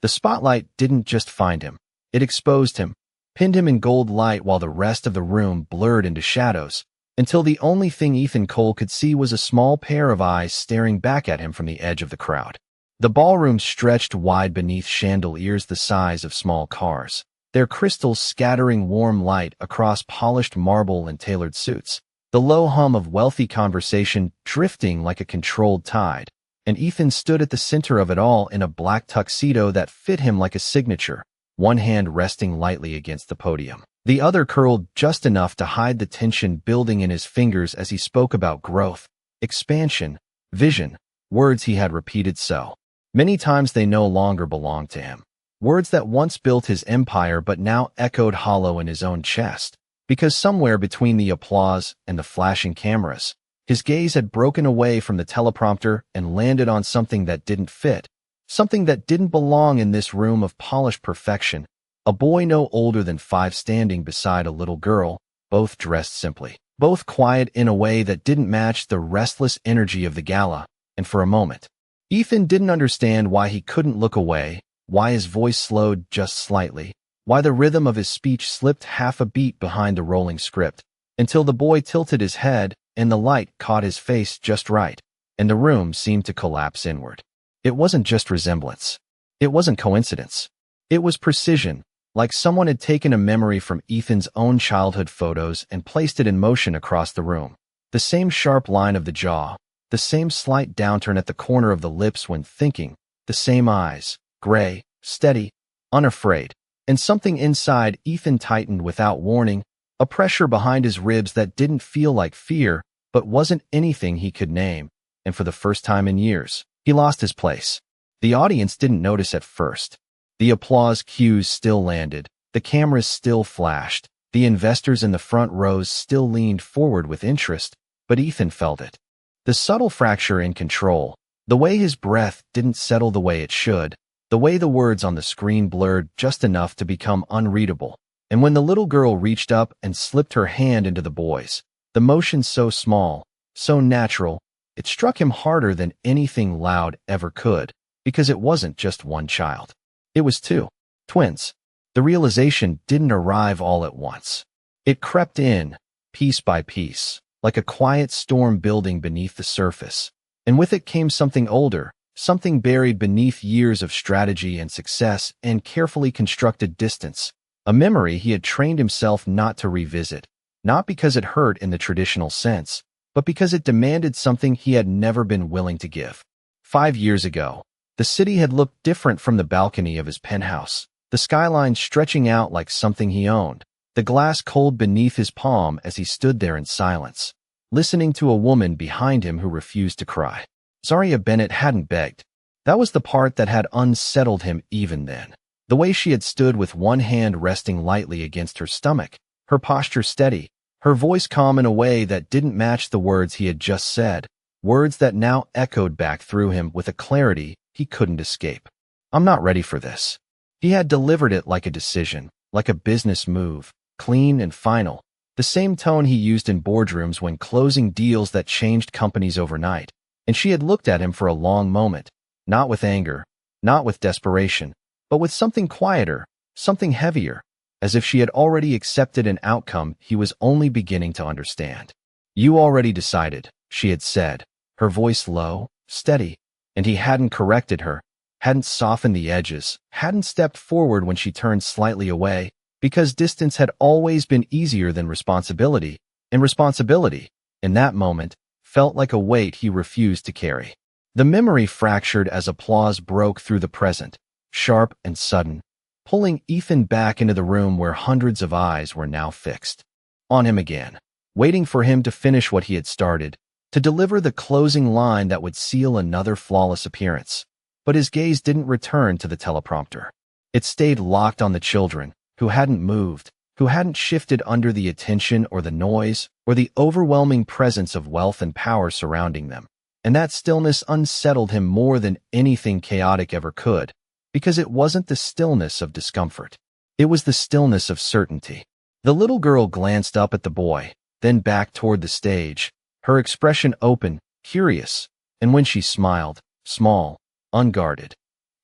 The spotlight didn't just find him. It exposed him, pinned him in gold light while the rest of the room blurred into shadows, until the only thing Ethan Cole could see was a small pair of eyes staring back at him from the edge of the crowd. The ballroom stretched wide beneath chandeliers the size of small cars, their crystals scattering warm light across polished marble and tailored suits. The low hum of wealthy conversation drifting like a controlled tide, and Ethan stood at the center of it all in a black tuxedo that fit him like a signature, one hand resting lightly against the podium. The other curled just enough to hide the tension building in his fingers as he spoke about growth, expansion, vision, words he had repeated so many times they no longer belonged to him. Words that once built his empire but now echoed hollow in his own chest. Because somewhere between the applause and the flashing cameras, his gaze had broken away from the teleprompter and landed on something that didn't fit, something that didn't belong in this room of polished perfection. A boy no older than 5 standing beside a little girl, both dressed simply, both quiet in a way that didn't match the restless energy of the gala, and for a moment, Ethan didn't understand why he couldn't look away, why his voice slowed just slightly, why the rhythm of his speech slipped half a beat behind the rolling script, until the boy tilted his head and the light caught his face just right, and the room seemed to collapse inward. It wasn't just resemblance. It wasn't coincidence. It was precision, like someone had taken a memory from Ethan's own childhood photos and placed it in motion across the room. The same sharp line of the jaw, the same slight downturn at the corner of the lips when thinking, the same eyes, gray, steady, unafraid. And something inside Ethan tightened without warning, a pressure behind his ribs that didn't feel like fear, but wasn't anything he could name, and for the first time in years, he lost his place. The audience didn't notice at first. The applause cues still landed, the cameras still flashed, the investors in the front rows still leaned forward with interest, but Ethan felt it. The subtle fracture in control, the way his breath didn't settle the way it should, the way the words on the screen blurred just enough to become unreadable, and when the little girl reached up and slipped her hand into the boy's, the motion so small, so natural, it struck him harder than anything loud ever could, because it wasn't just one child. It was 2. Twins. The realization didn't arrive all at once. It crept in, piece by piece, like a quiet storm building beneath the surface, and with it came something older, something buried beneath years of strategy and success and carefully constructed distance, a memory he had trained himself not to revisit, not because it hurt in the traditional sense, but because it demanded something he had never been willing to give. 5 years ago, the city had looked different from the balcony of his penthouse, the skyline stretching out like something he owned, the glass cold beneath his palm as he stood there in silence, listening to a woman behind him who refused to cry. Zaria Bennett hadn't begged. That was the part that had unsettled him even then. The way she had stood with one hand resting lightly against her stomach, her posture steady, her voice calm in a way that didn't match the words he had just said, words that now echoed back through him with a clarity he couldn't escape. I'm not ready for this. He had delivered it like a decision, like a business move, clean and final, the same tone he used in boardrooms when closing deals that changed companies overnight. And she had looked at him for a long moment, not with anger, not with desperation, but with something quieter, something heavier, as if she had already accepted an outcome he was only beginning to understand. You already decided, she had said, her voice low, steady, and he hadn't corrected her, hadn't softened the edges, hadn't stepped forward when she turned slightly away, because distance had always been easier than responsibility, and responsibility, in that moment, felt like a weight he refused to carry. The memory fractured as applause broke through the present, sharp and sudden, pulling Ethan back into the room where hundreds of eyes were now fixed on him again, waiting for him to finish what he had started, to deliver the closing line that would seal another flawless appearance. But his gaze didn't return to the teleprompter. It stayed locked on the children, who hadn't moved, who hadn't shifted under the attention or the noise or the overwhelming presence of wealth and power surrounding them. And that stillness unsettled him more than anything chaotic ever could, because it wasn't the stillness of discomfort. It was the stillness of certainty. The little girl glanced up at the boy, then back toward the stage, her expression open, curious, and when she smiled, small, unguarded.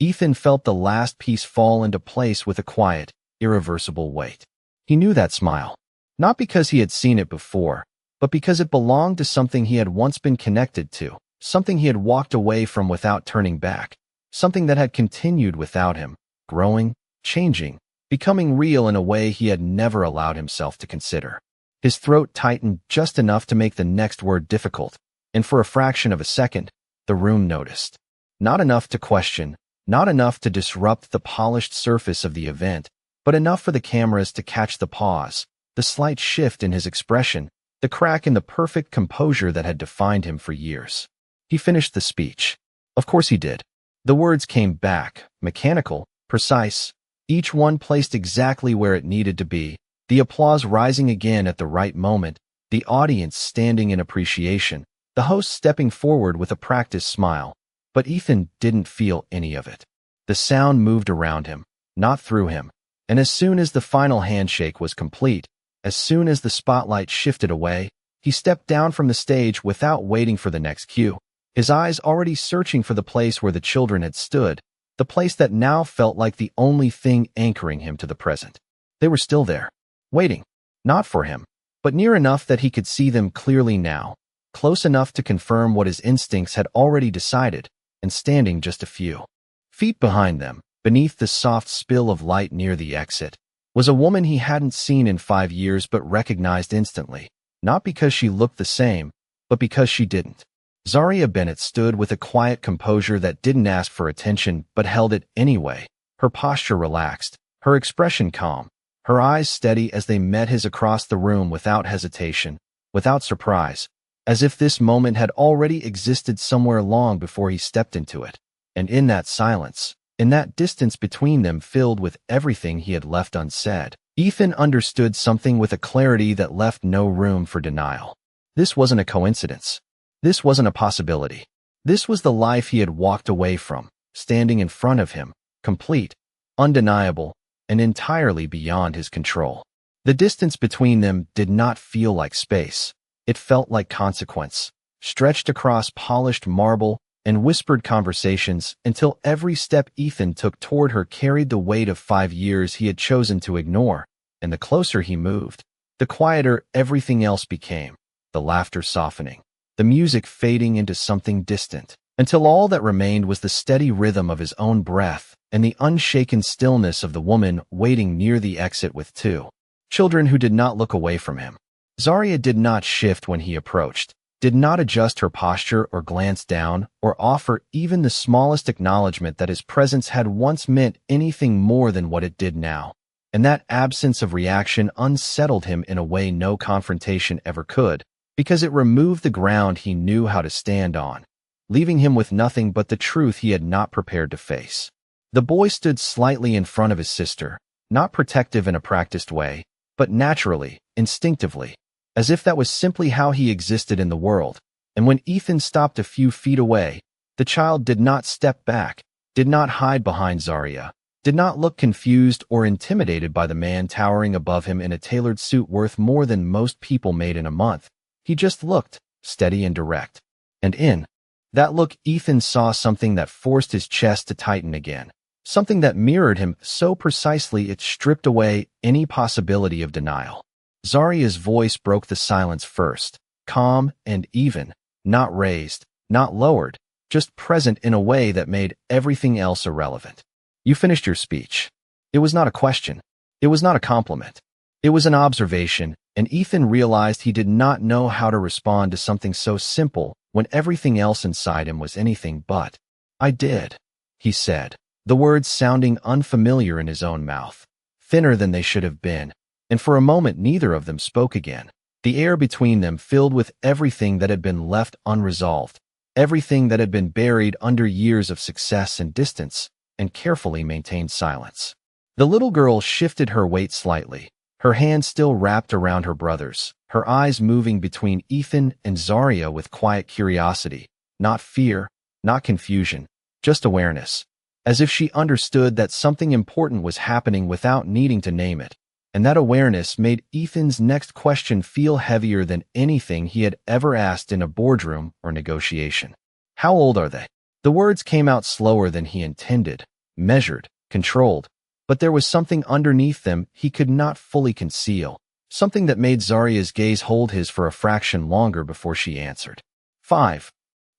Ethan felt the last piece fall into place with a quiet, irreversible weight. He knew that smile. Not because he had seen it before, but because it belonged to something he had once been connected to, something he had walked away from without turning back, something that had continued without him, growing, changing, becoming real in a way he had never allowed himself to consider. His throat tightened just enough to make the next word difficult, and for a fraction of a second, the room noticed. Not enough to question, not enough to disrupt the polished surface of the event, but enough for the cameras to catch the pause, the slight shift in his expression, the crack in the perfect composure that had defined him for years. He finished the speech. Of course he did. The words came back, mechanical, precise, each one placed exactly where it needed to be, the applause rising again at the right moment, the audience standing in appreciation, the host stepping forward with a practiced smile. But Ethan didn't feel any of it. The sound moved around him, not through him, and as soon as the final handshake was complete, as soon as the spotlight shifted away, he stepped down from the stage without waiting for the next cue, his eyes already searching for the place where the children had stood, the place that now felt like the only thing anchoring him to the present. They were still there, waiting, not for him, but near enough that he could see them clearly now, close enough to confirm what his instincts had already decided, and standing just a few feet behind them, beneath the soft spill of light near the exit, was a woman he hadn't seen in 5 years but recognized instantly, not because she looked the same, but because she didn't. Zaria Bennett stood with a quiet composure that didn't ask for attention but held it anyway, her posture relaxed, her expression calm, her eyes steady as they met his across the room without hesitation, without surprise, as if this moment had already existed somewhere long before he stepped into it. And in that silence, in that distance between them filled with everything he had left unsaid, Ethan understood something with a clarity that left no room for denial. This wasn't a coincidence. This wasn't a possibility. This was the life he had walked away from, standing in front of him, complete, undeniable, and entirely beyond his control. The distance between them did not feel like space. It felt like consequence, stretched across polished marble and whispered conversations until every step Ethan took toward her carried the weight of 5 years he had chosen to ignore, and the closer he moved, the quieter everything else became, the laughter softening, the music fading into something distant, until all that remained was the steady rhythm of his own breath and the unshaken stillness of the woman waiting near the exit with 2 children who did not look away from him. Zaria did not shift when he approached, did not adjust her posture or glance down or offer even the smallest acknowledgement that his presence had once meant anything more than what it did now. And that absence of reaction unsettled him in a way no confrontation ever could, because it removed the ground he knew how to stand on, leaving him with nothing but the truth he had not prepared to face. The boy stood slightly in front of his sister, not protective in a practiced way, but naturally, instinctively, as if that was simply how he existed in the world. And when Ethan stopped a few feet away, the child did not step back, did not hide behind Zaria, did not look confused or intimidated by the man towering above him in a tailored suit worth more than most people made in a month. He just looked, steady and direct. And in that look, Ethan saw something that forced his chest to tighten again, something that mirrored him so precisely it stripped away any possibility of denial. Zaria's voice broke the silence first, calm and even, not raised, not lowered, just present in a way that made everything else irrelevant. You finished your speech. It was not a question. It was not a compliment. It was an observation, and Ethan realized he did not know how to respond to something so simple when everything else inside him was anything but. I did, he said, the words sounding unfamiliar in his own mouth, thinner than they should have been. And for a moment neither of them spoke again, the air between them filled with everything that had been left unresolved, everything that had been buried under years of success and distance, and carefully maintained silence. The little girl shifted her weight slightly, her hand still wrapped around her brother's, her eyes moving between Ethan and Zaria with quiet curiosity, not fear, not confusion, just awareness, as if she understood that something important was happening without needing to name it. And that awareness made Ethan's next question feel heavier than anything he had ever asked in a boardroom or negotiation. How old are they? The words came out slower than he intended, measured, controlled, but there was something underneath them he could not fully conceal, something that made Zarya's gaze hold his for a fraction longer before she answered. 5.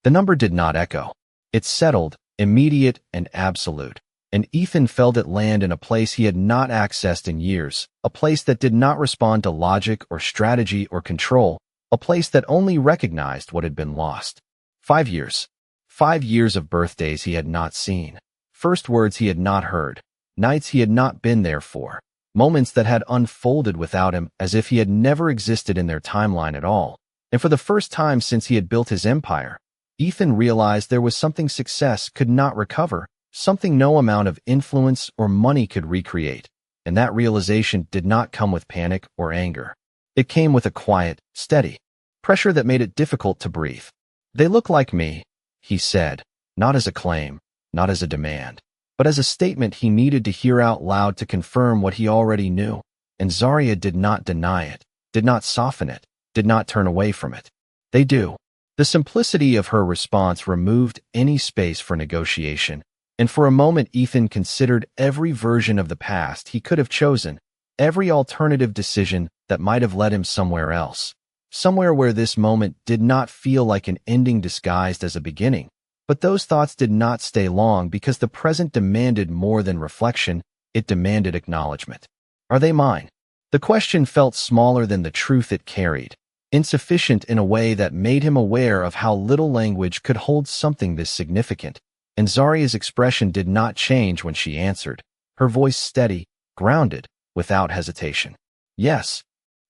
The number did not echo. It settled, immediate and absolute, and Ethan felt it land in a place he had not accessed in years, a place that did not respond to logic or strategy or control, a place that only recognized what had been lost. 5 years. 5 years of birthdays he had not seen, first words he had not heard, nights he had not been there for, moments that had unfolded without him as if he had never existed in their timeline at all. And for the first time since he had built his empire, Ethan realized there was something success could not recover, something no amount of influence or money could recreate. And that realization did not come with panic or anger. It came with a quiet, steady pressure that made it difficult to breathe. "They look like me," he said, not as a claim, not as a demand, but as a statement he needed to hear out loud to confirm what he already knew. And Zarya did not deny it, did not soften it, did not turn away from it. "They do." The simplicity of her response removed any space for negotiation, and for a moment Ethan considered every version of the past he could have chosen, every alternative decision that might have led him somewhere else, somewhere where this moment did not feel like an ending disguised as a beginning. But those thoughts did not stay long because the present demanded more than reflection, it demanded acknowledgement. Are they mine? The question felt smaller than the truth it carried, insufficient in a way that made him aware of how little language could hold something this significant. And Zarya's expression did not change when she answered, her voice steady, grounded, without hesitation. Yes.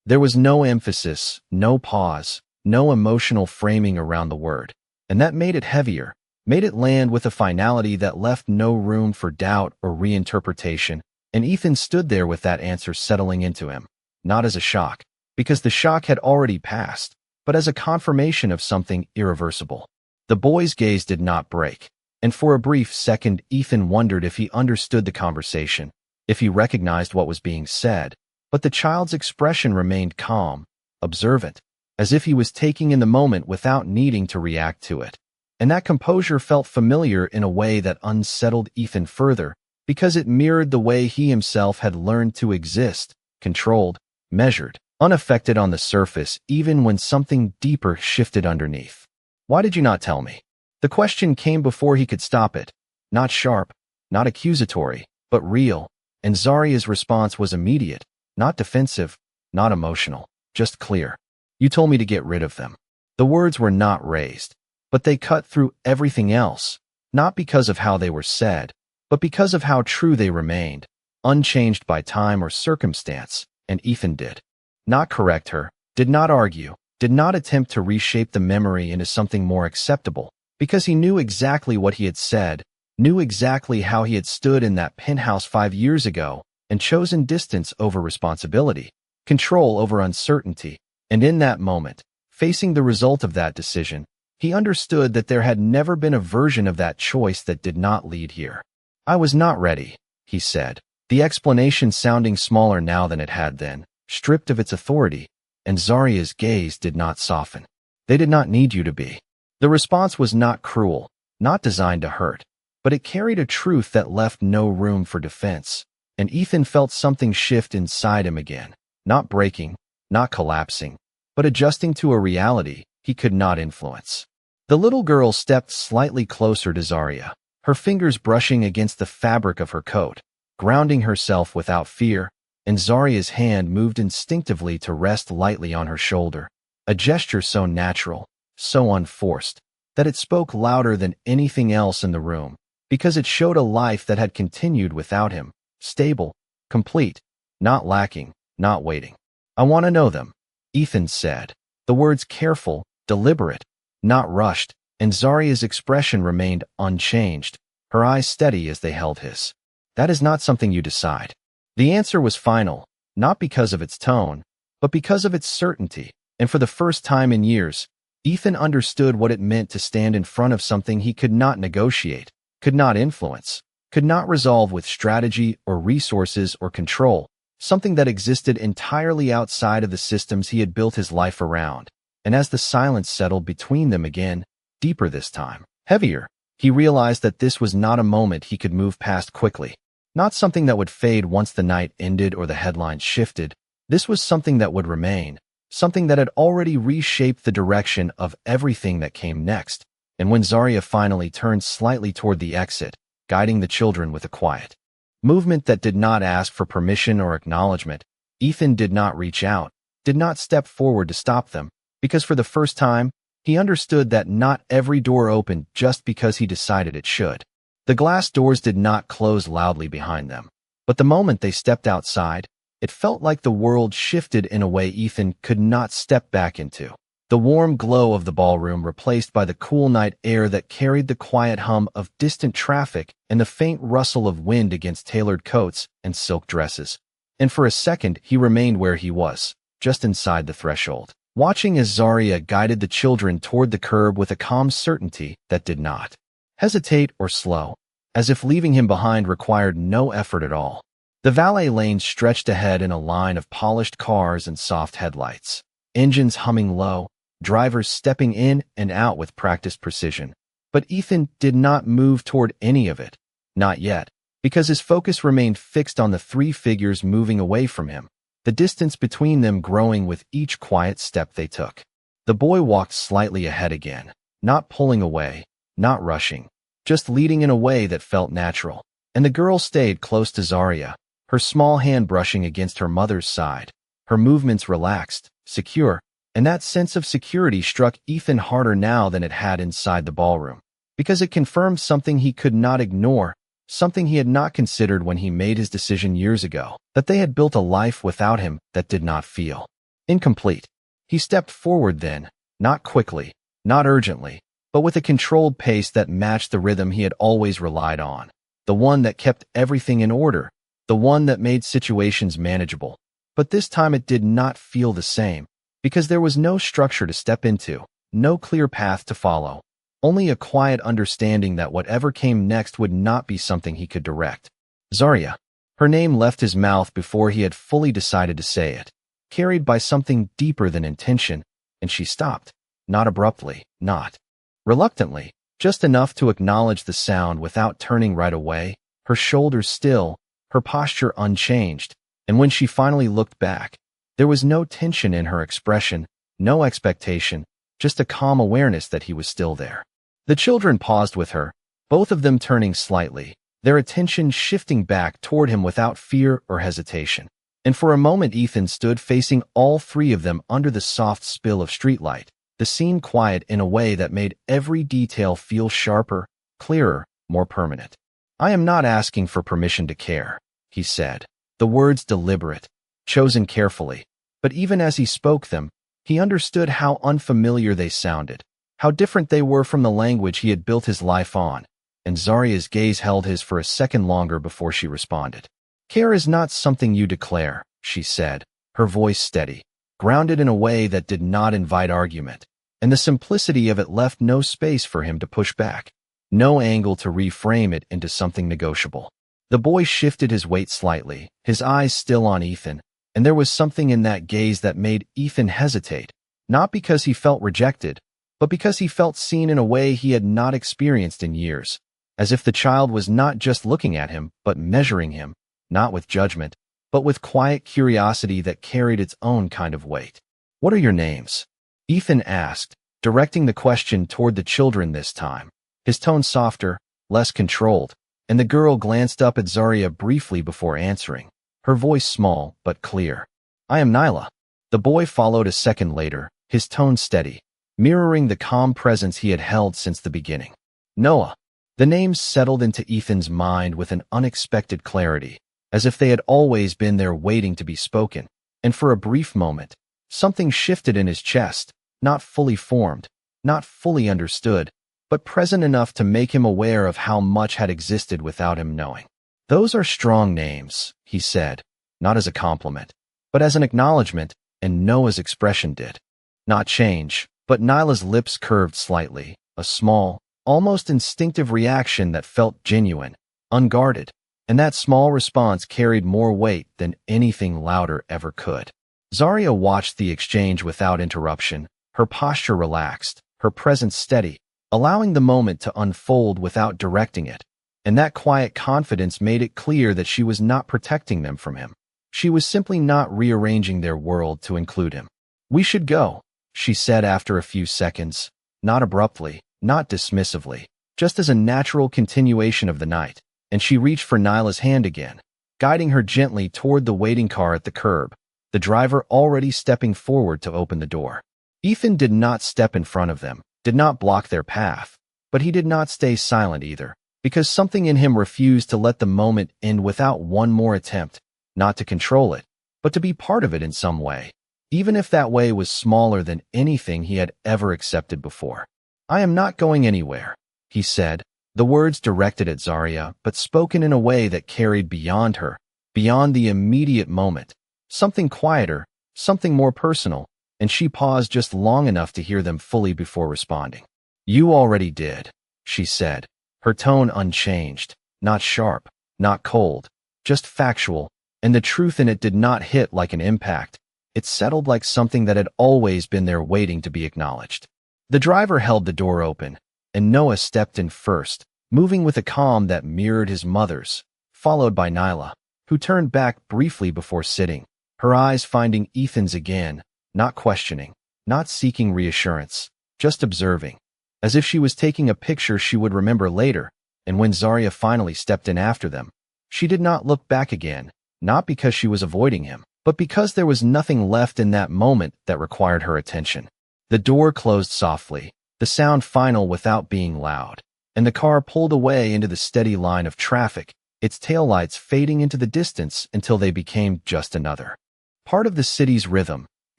There was no emphasis, no pause, no emotional framing around the word, and that made it heavier, made it land with a finality that left no room for doubt or reinterpretation, and Ethan stood there with that answer settling into him, not as a shock, because the shock had already passed, but as a confirmation of something irreversible. The boy's gaze did not break, and for a brief second Ethan wondered if he understood the conversation, if he recognized what was being said, but the child's expression remained calm, observant, as if he was taking in the moment without needing to react to it. And that composure felt familiar in a way that unsettled Ethan further, because it mirrored the way he himself had learned to exist, controlled, measured, unaffected on the surface even when something deeper shifted underneath. "Why did you not tell me?" The question came before he could stop it, not sharp, not accusatory, but real, and Zarya's response was immediate, not defensive, not emotional, just clear. "You told me to get rid of them." The words were not raised, but they cut through everything else, not because of how they were said, but because of how true they remained, unchanged by time or circumstance, and Ethan did not correct her, did not argue, did not attempt to reshape the memory into something more acceptable, because he knew exactly what he had said, knew exactly how he had stood in that penthouse 5 years ago, and chosen distance over responsibility, control over uncertainty, and in that moment, facing the result of that decision, he understood that there had never been a version of that choice that did not lead here. "I was not ready," he said, the explanation sounding smaller now than it had then, stripped of its authority, and Zarya's gaze did not soften. "They did not need you to be." The response was not cruel, not designed to hurt, but it carried a truth that left no room for defense, and Ethan felt something shift inside him again, not breaking, not collapsing, but adjusting to a reality he could not influence. The little girl stepped slightly closer to Zarya, her fingers brushing against the fabric of her coat, grounding herself without fear, and Zarya's hand moved instinctively to rest lightly on her shoulder, a gesture so natural, so unforced, that it spoke louder than anything else in the room, because it showed a life that had continued without him, stable, complete, not lacking, not waiting. "I want to know them," Ethan said, the words careful, deliberate, not rushed, and Zarya's expression remained unchanged, her eyes steady as they held his. "That is not something you decide." The answer was final, not because of its tone, but because of its certainty, and for the first time in years, Ethan understood what it meant to stand in front of something he could not negotiate, could not influence, could not resolve with strategy or resources or control, something that existed entirely outside of the systems he had built his life around. And as the silence settled between them again, deeper this time, heavier, He realized that this was not a moment he could move past quickly. Not something that would fade once the night ended or the headlines shifted. This was something that would remain, something that had already reshaped the direction of everything that came next. And when Zarya finally turned slightly toward the exit, guiding the children with a quiet movement that did not ask for permission or acknowledgement, Ethan did not reach out, did not step forward to stop them, because for the first time, he understood that not every door opened just because he decided it should. The glass doors did not close loudly behind them, but the moment they stepped outside, it felt like the world shifted in a way Ethan could not step back into. The warm glow of the ballroom replaced by the cool night air that carried the quiet hum of distant traffic and the faint rustle of wind against tailored coats and silk dresses. And for a second, he remained where he was, just inside the threshold, watching as Zarya guided the children toward the curb with a calm certainty that did not hesitate or slow, as if leaving him behind required no effort at all. The valet lane stretched ahead in a line of polished cars and soft headlights, engines humming low, drivers stepping in and out with practiced precision. But Ethan did not move toward any of it, not yet, because his focus remained fixed on the three figures moving away from him, the distance between them growing with each quiet step they took. The boy walked slightly ahead again, not pulling away, not rushing, just leading in a way that felt natural. And the girl stayed close to Zarya, her small hand brushing against her mother's side, her movements relaxed, secure, and that sense of security struck Ethan harder now than it had inside the ballroom, because it confirmed something he could not ignore, something he had not considered when he made his decision years ago, that they had built a life without him that did not feel incomplete. He stepped forward then, not quickly, not urgently, but with a controlled pace that matched the rhythm he had always relied on, the one that kept everything in order, the one that made situations manageable. But this time it did not feel the same, because there was no structure to step into, no clear path to follow, only a quiet understanding that whatever came next would not be something he could direct. Zarya. Her name left his mouth before he had fully decided to say it, carried by something deeper than intention, and she stopped, not abruptly, not reluctantly, just enough to acknowledge the sound without turning right away, her shoulders still, her posture unchanged, and when she finally looked back, there was no tension in her expression, no expectation, just a calm awareness that he was still there. The children paused with her, both of them turning slightly, their attention shifting back toward him without fear or hesitation. And for a moment Ethan stood facing all three of them under the soft spill of streetlight, the scene quiet in a way that made every detail feel sharper, clearer, more permanent. "I am not asking for permission to care," he said, the words deliberate, chosen carefully, but even as he spoke them, he understood how unfamiliar they sounded, how different they were from the language he had built his life on, and Zarya's gaze held his for a second longer before she responded. "Care is not something you declare," she said, her voice steady, grounded in a way that did not invite argument, and the simplicity of it left no space for him to push back, no angle to reframe it into something negotiable. The boy shifted his weight slightly, his eyes still on Ethan, and there was something in that gaze that made Ethan hesitate, not because he felt rejected, but because he felt seen in a way he had not experienced in years, as if the child was not just looking at him, but measuring him, not with judgment, but with quiet curiosity that carried its own kind of weight. "What are your names?" Ethan asked, directing the question toward the children this time, his tone softer, less controlled, and the girl glanced up at Zarya briefly before answering, her voice small but clear. "I am Nyla." The boy followed a second later, his tone steady, mirroring the calm presence he had held since the beginning. "Noah." The names settled into Ethan's mind with an unexpected clarity, as if they had always been there waiting to be spoken, and for a brief moment, something shifted in his chest, not fully formed, not fully understood, but present enough to make him aware of how much had existed without him knowing. "Those are strong names," he said, not as a compliment, but as an acknowledgement, and Noah's expression did not change, but Nyla's lips curved slightly, a small, almost instinctive reaction that felt genuine, unguarded, and that small response carried more weight than anything louder ever could. Zarya watched the exchange without interruption, her posture relaxed, her presence steady, allowing the moment to unfold without directing it. And that quiet confidence made it clear that she was not protecting them from him. She was simply not rearranging their world to include him. "We should go," she said after a few seconds, not abruptly, not dismissively, just as a natural continuation of the night, and she reached for Nyla's hand again, guiding her gently toward the waiting car at the curb, the driver already stepping forward to open the door. Ethan did not step in front of them, did not block their path, but he did not stay silent either, because something in him refused to let the moment end without one more attempt, not to control it, but to be part of it in some way, even if that way was smaller than anything he had ever accepted before. "I am not going anywhere," he said, the words directed at Zarya, but spoken in a way that carried beyond her, beyond the immediate moment, something quieter, something more personal, and she paused just long enough to hear them fully before responding. "You already did," she said, her tone unchanged, not sharp, not cold, just factual, and the truth in it did not hit like an impact. It settled like something that had always been there waiting to be acknowledged. The driver held the door open, and Noah stepped in first, moving with a calm that mirrored his mother's, followed by Nyla, who turned back briefly before sitting, her eyes finding Ethan's again, not questioning, not seeking reassurance, just observing, as if she was taking a picture she would remember later. And when Zarya finally stepped in after them, she did not look back again, not because she was avoiding him, but because there was nothing left in that moment that required her attention. The door closed softly, the sound final without being loud, and the car pulled away into the steady line of traffic, its taillights fading into the distance until they became just another part of the city's rhythm,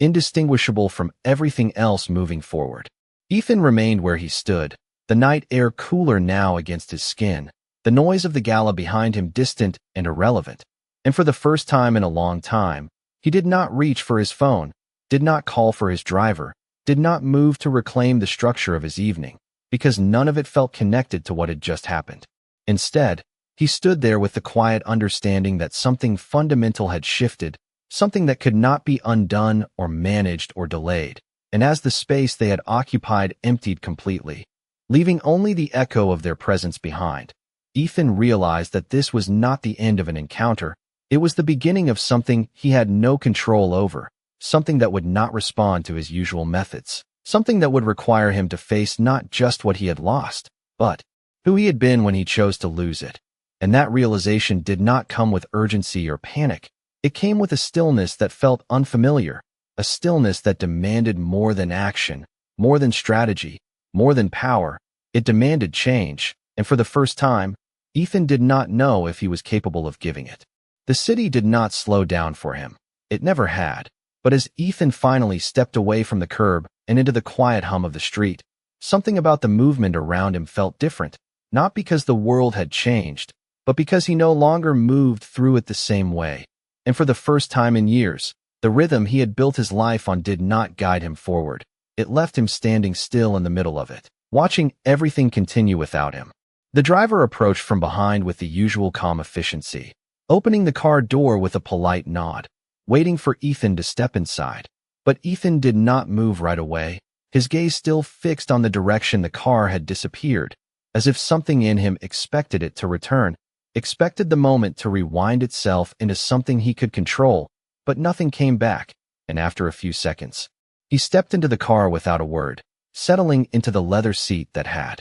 indistinguishable from everything else moving forward. Ethan remained where he stood, the night air cooler now against his skin, the noise of the gala behind him distant and irrelevant. And for the first time in a long time, he did not reach for his phone, did not call for his driver, did not move to reclaim the structure of his evening, because none of it felt connected to what had just happened. Instead, he stood there with the quiet understanding that something fundamental had shifted, something that could not be undone or managed or delayed. And as the space they had occupied emptied completely, leaving only the echo of their presence behind, Ethan realized that this was not the end of an encounter. It was the beginning of something he had no control over, something that would not respond to his usual methods, something that would require him to face not just what he had lost, but who he had been when he chose to lose it. And that realization did not come with urgency or panic. It came with a stillness that felt unfamiliar, a stillness that demanded more than action, more than strategy, more than power. It demanded change, and for the first time, Ethan did not know if he was capable of giving it. The city did not slow down for him. It never had. But as Ethan finally stepped away from the curb and into the quiet hum of the street, something about the movement around him felt different, not because the world had changed, but because he no longer moved through it the same way. And for the first time in years, the rhythm he had built his life on did not guide him forward. It left him standing still in the middle of it, watching everything continue without him. The driver approached from behind with the usual calm efficiency, opening the car door with a polite nod, waiting for Ethan to step inside. But Ethan did not move right away, his gaze still fixed on the direction the car had disappeared, as if something in him expected it to return, expected the moment to rewind itself into something he could control. But nothing came back, and after a few seconds, he stepped into the car without a word, settling into the leather seat that had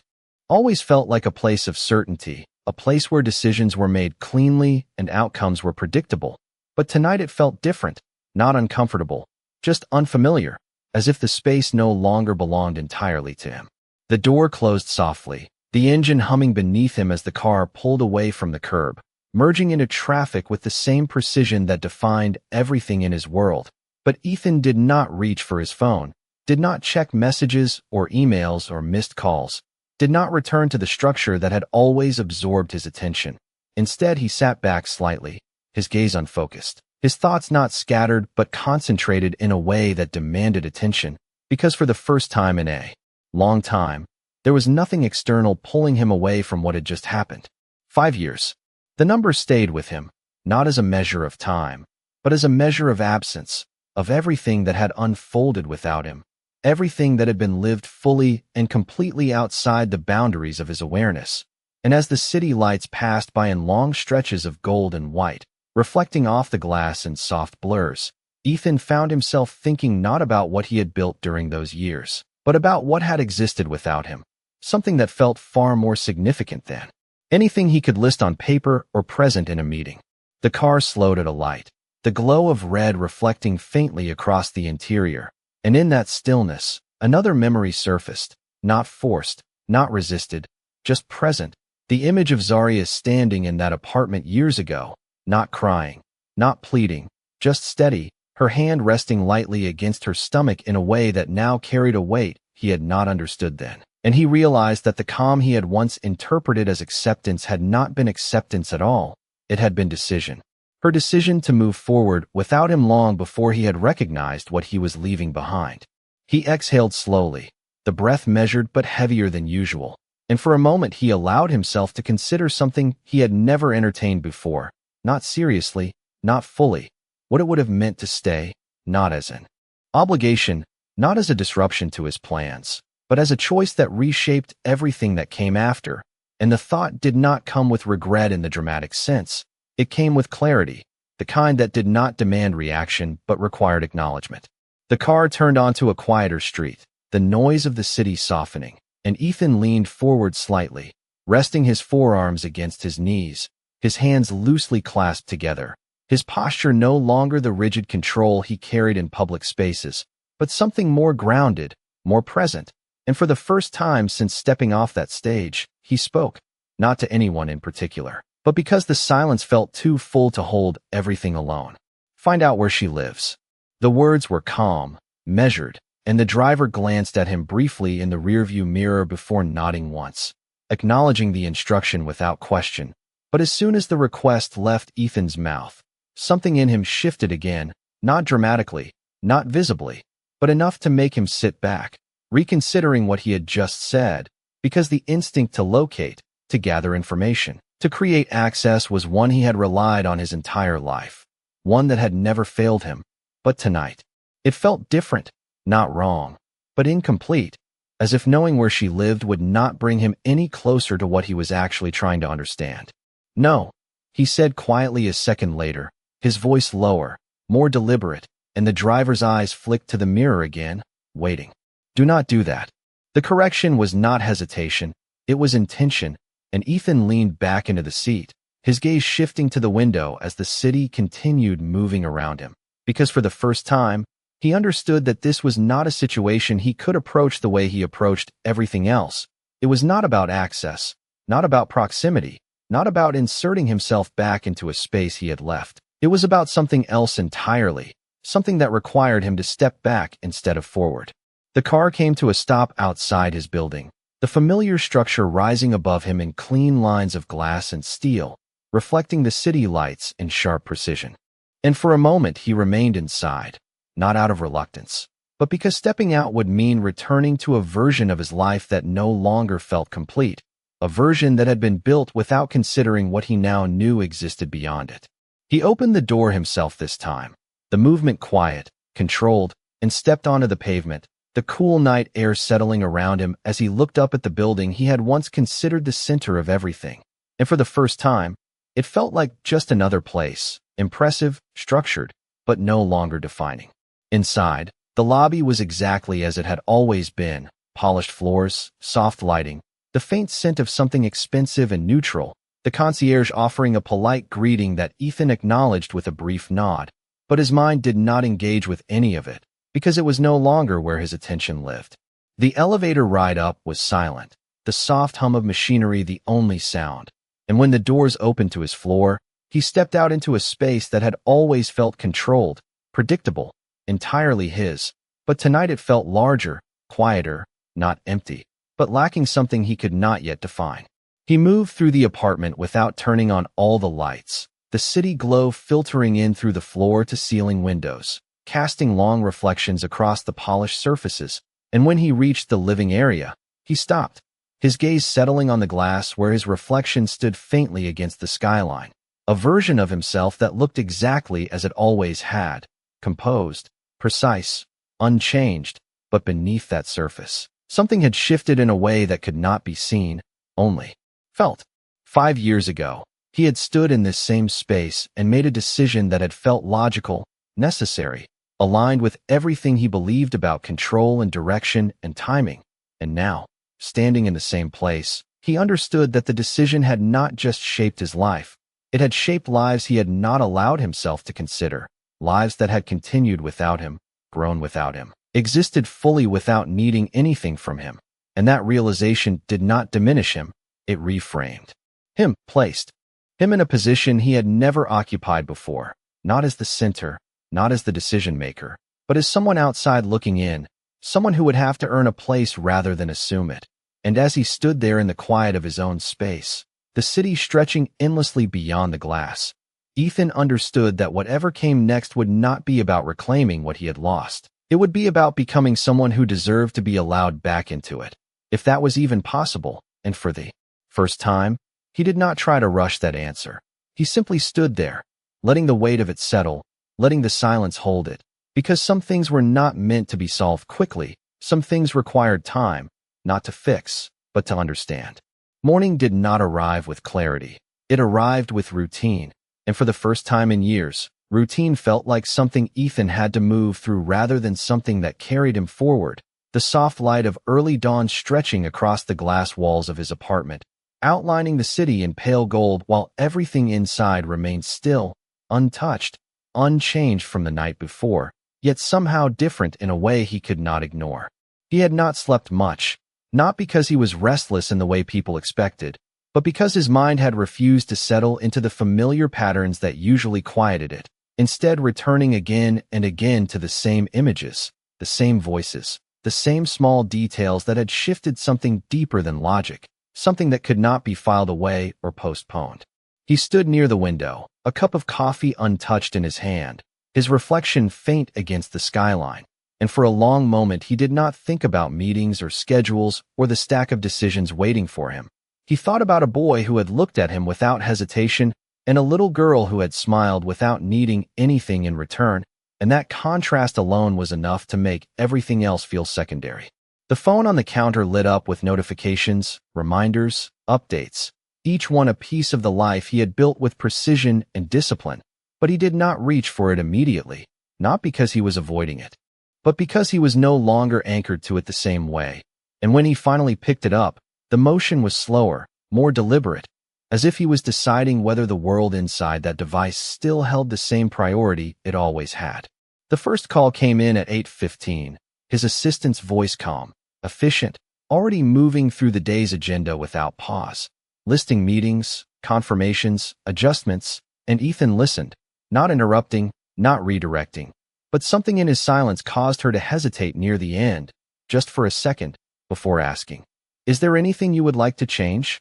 always felt like a place of certainty, a place where decisions were made cleanly and outcomes were predictable. But tonight it felt different, not uncomfortable, just unfamiliar, as if the space no longer belonged entirely to him. The door closed softly, the engine humming beneath him as the car pulled away from the curb, merging into traffic with the same precision that defined everything in his world. But Ethan did not reach for his phone, did not check messages or emails or missed calls, did not return to the structure that had always absorbed his attention. Instead, he sat back slightly, his gaze unfocused, his thoughts not scattered but concentrated in a way that demanded attention, because for the first time in a long time, there was nothing external pulling him away from what had just happened. 5 years. The number stayed with him, not as a measure of time, but as a measure of absence, of everything that had unfolded without him. everything that had been lived fully and completely outside the boundaries of his awareness. And as the city lights passed by in long stretches of gold and white, reflecting off the glass in soft blurs, Ethan found himself thinking not about what he had built during those years, but about what had existed without him, something that felt far more significant than anything he could list on paper or present in a meeting. The car slowed at a light, the glow of red reflecting faintly across the interior, and in that stillness, another memory surfaced, not forced, not resisted, just present, the image of Zaria standing in that apartment years ago, not crying, not pleading, just steady, her hand resting lightly against her stomach in a way that now carried a weight he had not understood then. And he realized that the calm he had once interpreted as acceptance had not been acceptance at all, it had been decision. Her decision to move forward without him long before he had recognized what he was leaving behind. He exhaled slowly, the breath measured but heavier than usual, and for a moment he allowed himself to consider something he had never entertained before, not seriously, not fully, what it would have meant to stay, not as an obligation, not as a disruption to his plans, but as a choice that reshaped everything that came after. And the thought did not come with regret in the dramatic sense. It came with clarity, the kind that did not demand reaction but required acknowledgement. The car turned onto a quieter street, the noise of the city softening, and Ethan leaned forward slightly, resting his forearms against his knees, his hands loosely clasped together, his posture no longer the rigid control he carried in public spaces, but something more grounded, more present. And for the first time since stepping off that stage, he spoke, not to anyone in particular, but because the silence felt too full to hold everything alone. Find out where she lives. The words were calm, measured, and the driver glanced at him briefly in the rearview mirror before nodding once, acknowledging the instruction without question. But as soon as the request left Ethan's mouth, something in him shifted again, not dramatically, not visibly, but enough to make him sit back, reconsidering what he had just said, because the instinct to locate, to gather information, to create access was one he had relied on his entire life, one that had never failed him. But tonight, it felt different, not wrong, but incomplete, as if knowing where she lived would not bring him any closer to what he was actually trying to understand. No, he said quietly a second later, his voice lower, more deliberate, and the driver's eyes flicked to the mirror again, waiting. Do not do that. The correction was not hesitation, it was intention, and Ethan leaned back into the seat, his gaze shifting to the window as the city continued moving around him. Because for the first time, he understood that this was not a situation he could approach the way he approached everything else. It was not about access, not about proximity, not about inserting himself back into a space he had left. It was about something else entirely, something that required him to step back instead of forward. The car came to a stop outside his building, the familiar structure rising above him in clean lines of glass and steel, reflecting the city lights in sharp precision. And for a moment he remained inside, not out of reluctance, but because stepping out would mean returning to a version of his life that no longer felt complete, a version that had been built without considering what he now knew existed beyond it. He opened the door himself this time, the movement quiet, controlled, and stepped onto the pavement, the cool night air settling around him as he looked up at the building he had once considered the center of everything. And for the first time, it felt like just another place, impressive, structured, but no longer defining. Inside, the lobby was exactly as it had always been, polished floors, soft lighting, the faint scent of something expensive and neutral, the concierge offering a polite greeting that Ethan acknowledged with a brief nod, but his mind did not engage with any of it, because it was no longer where his attention lived. The elevator ride up was silent, the soft hum of machinery the only sound, and when the doors opened to his floor, he stepped out into a space that had always felt controlled, predictable, entirely his, but tonight it felt larger, quieter, not empty, but lacking something he could not yet define. He moved through the apartment without turning on all the lights, the city glow filtering in through the floor-to-ceiling windows, casting long reflections across the polished surfaces, and when he reached the living area, he stopped, his gaze settling on the glass where his reflection stood faintly against the skyline, a version of himself that looked exactly as it always had, composed, precise, unchanged, but beneath that surface, something had shifted in a way that could not be seen, only felt. 5 years ago, he had stood in this same space and made a decision that had felt logical, necessary, aligned with everything he believed about control and direction and timing. And now, standing in the same place, he understood that the decision had not just shaped his life. It had shaped lives he had not allowed himself to consider, lives that had continued without him, grown without him, existed fully without needing anything from him. And that realization did not diminish him, it reframed him, placed him in a position he had never occupied before, not as the center, not as the decision-maker, but as someone outside looking in, someone who would have to earn a place rather than assume it. And as he stood there in the quiet of his own space, the city stretching endlessly beyond the glass, Ethan understood that whatever came next would not be about reclaiming what he had lost. It would be about becoming someone who deserved to be allowed back into it, if that was even possible. And for the first time, he did not try to rush that answer. He simply stood there, letting the weight of it settle, letting the silence hold it, because some things were not meant to be solved quickly. Some things required time, not to fix, but to understand. Morning did not arrive with clarity. It arrived with routine, and for the first time in years, routine felt like something Ethan had to move through rather than something that carried him forward. The soft light of early dawn stretching across the glass walls of his apartment, outlining the city in pale gold while everything inside remained still, untouched, unchanged from the night before, yet somehow different in a way he could not ignore. He had not slept much, not because he was restless in the way people expected, but because his mind had refused to settle into the familiar patterns that usually quieted it, instead returning again and again to the same images, the same voices, the same small details that had shifted something deeper than logic, something that could not be filed away or postponed. He stood near the window, a cup of coffee untouched in his hand, his reflection faint against the skyline, and for a long moment he did not think about meetings or schedules or the stack of decisions waiting for him. He thought about a boy who had looked at him without hesitation and a little girl who had smiled without needing anything in return, and that contrast alone was enough to make everything else feel secondary. The phone on the counter lit up with notifications, reminders, updates, each one a piece of the life he had built with precision and discipline, but he did not reach for it immediately, not because he was avoiding it, but because he was no longer anchored to it the same way. And when he finally picked it up, the motion was slower, more deliberate, as if he was deciding whether the world inside that device still held the same priority it always had. The first call came in at 8:15, his assistant's voice calm, efficient, already moving through the day's agenda without pause, listing meetings, confirmations, adjustments, and Ethan listened, not interrupting, not redirecting, but something in his silence caused her to hesitate near the end, just for a second, before asking, "Is there anything you would like to change?"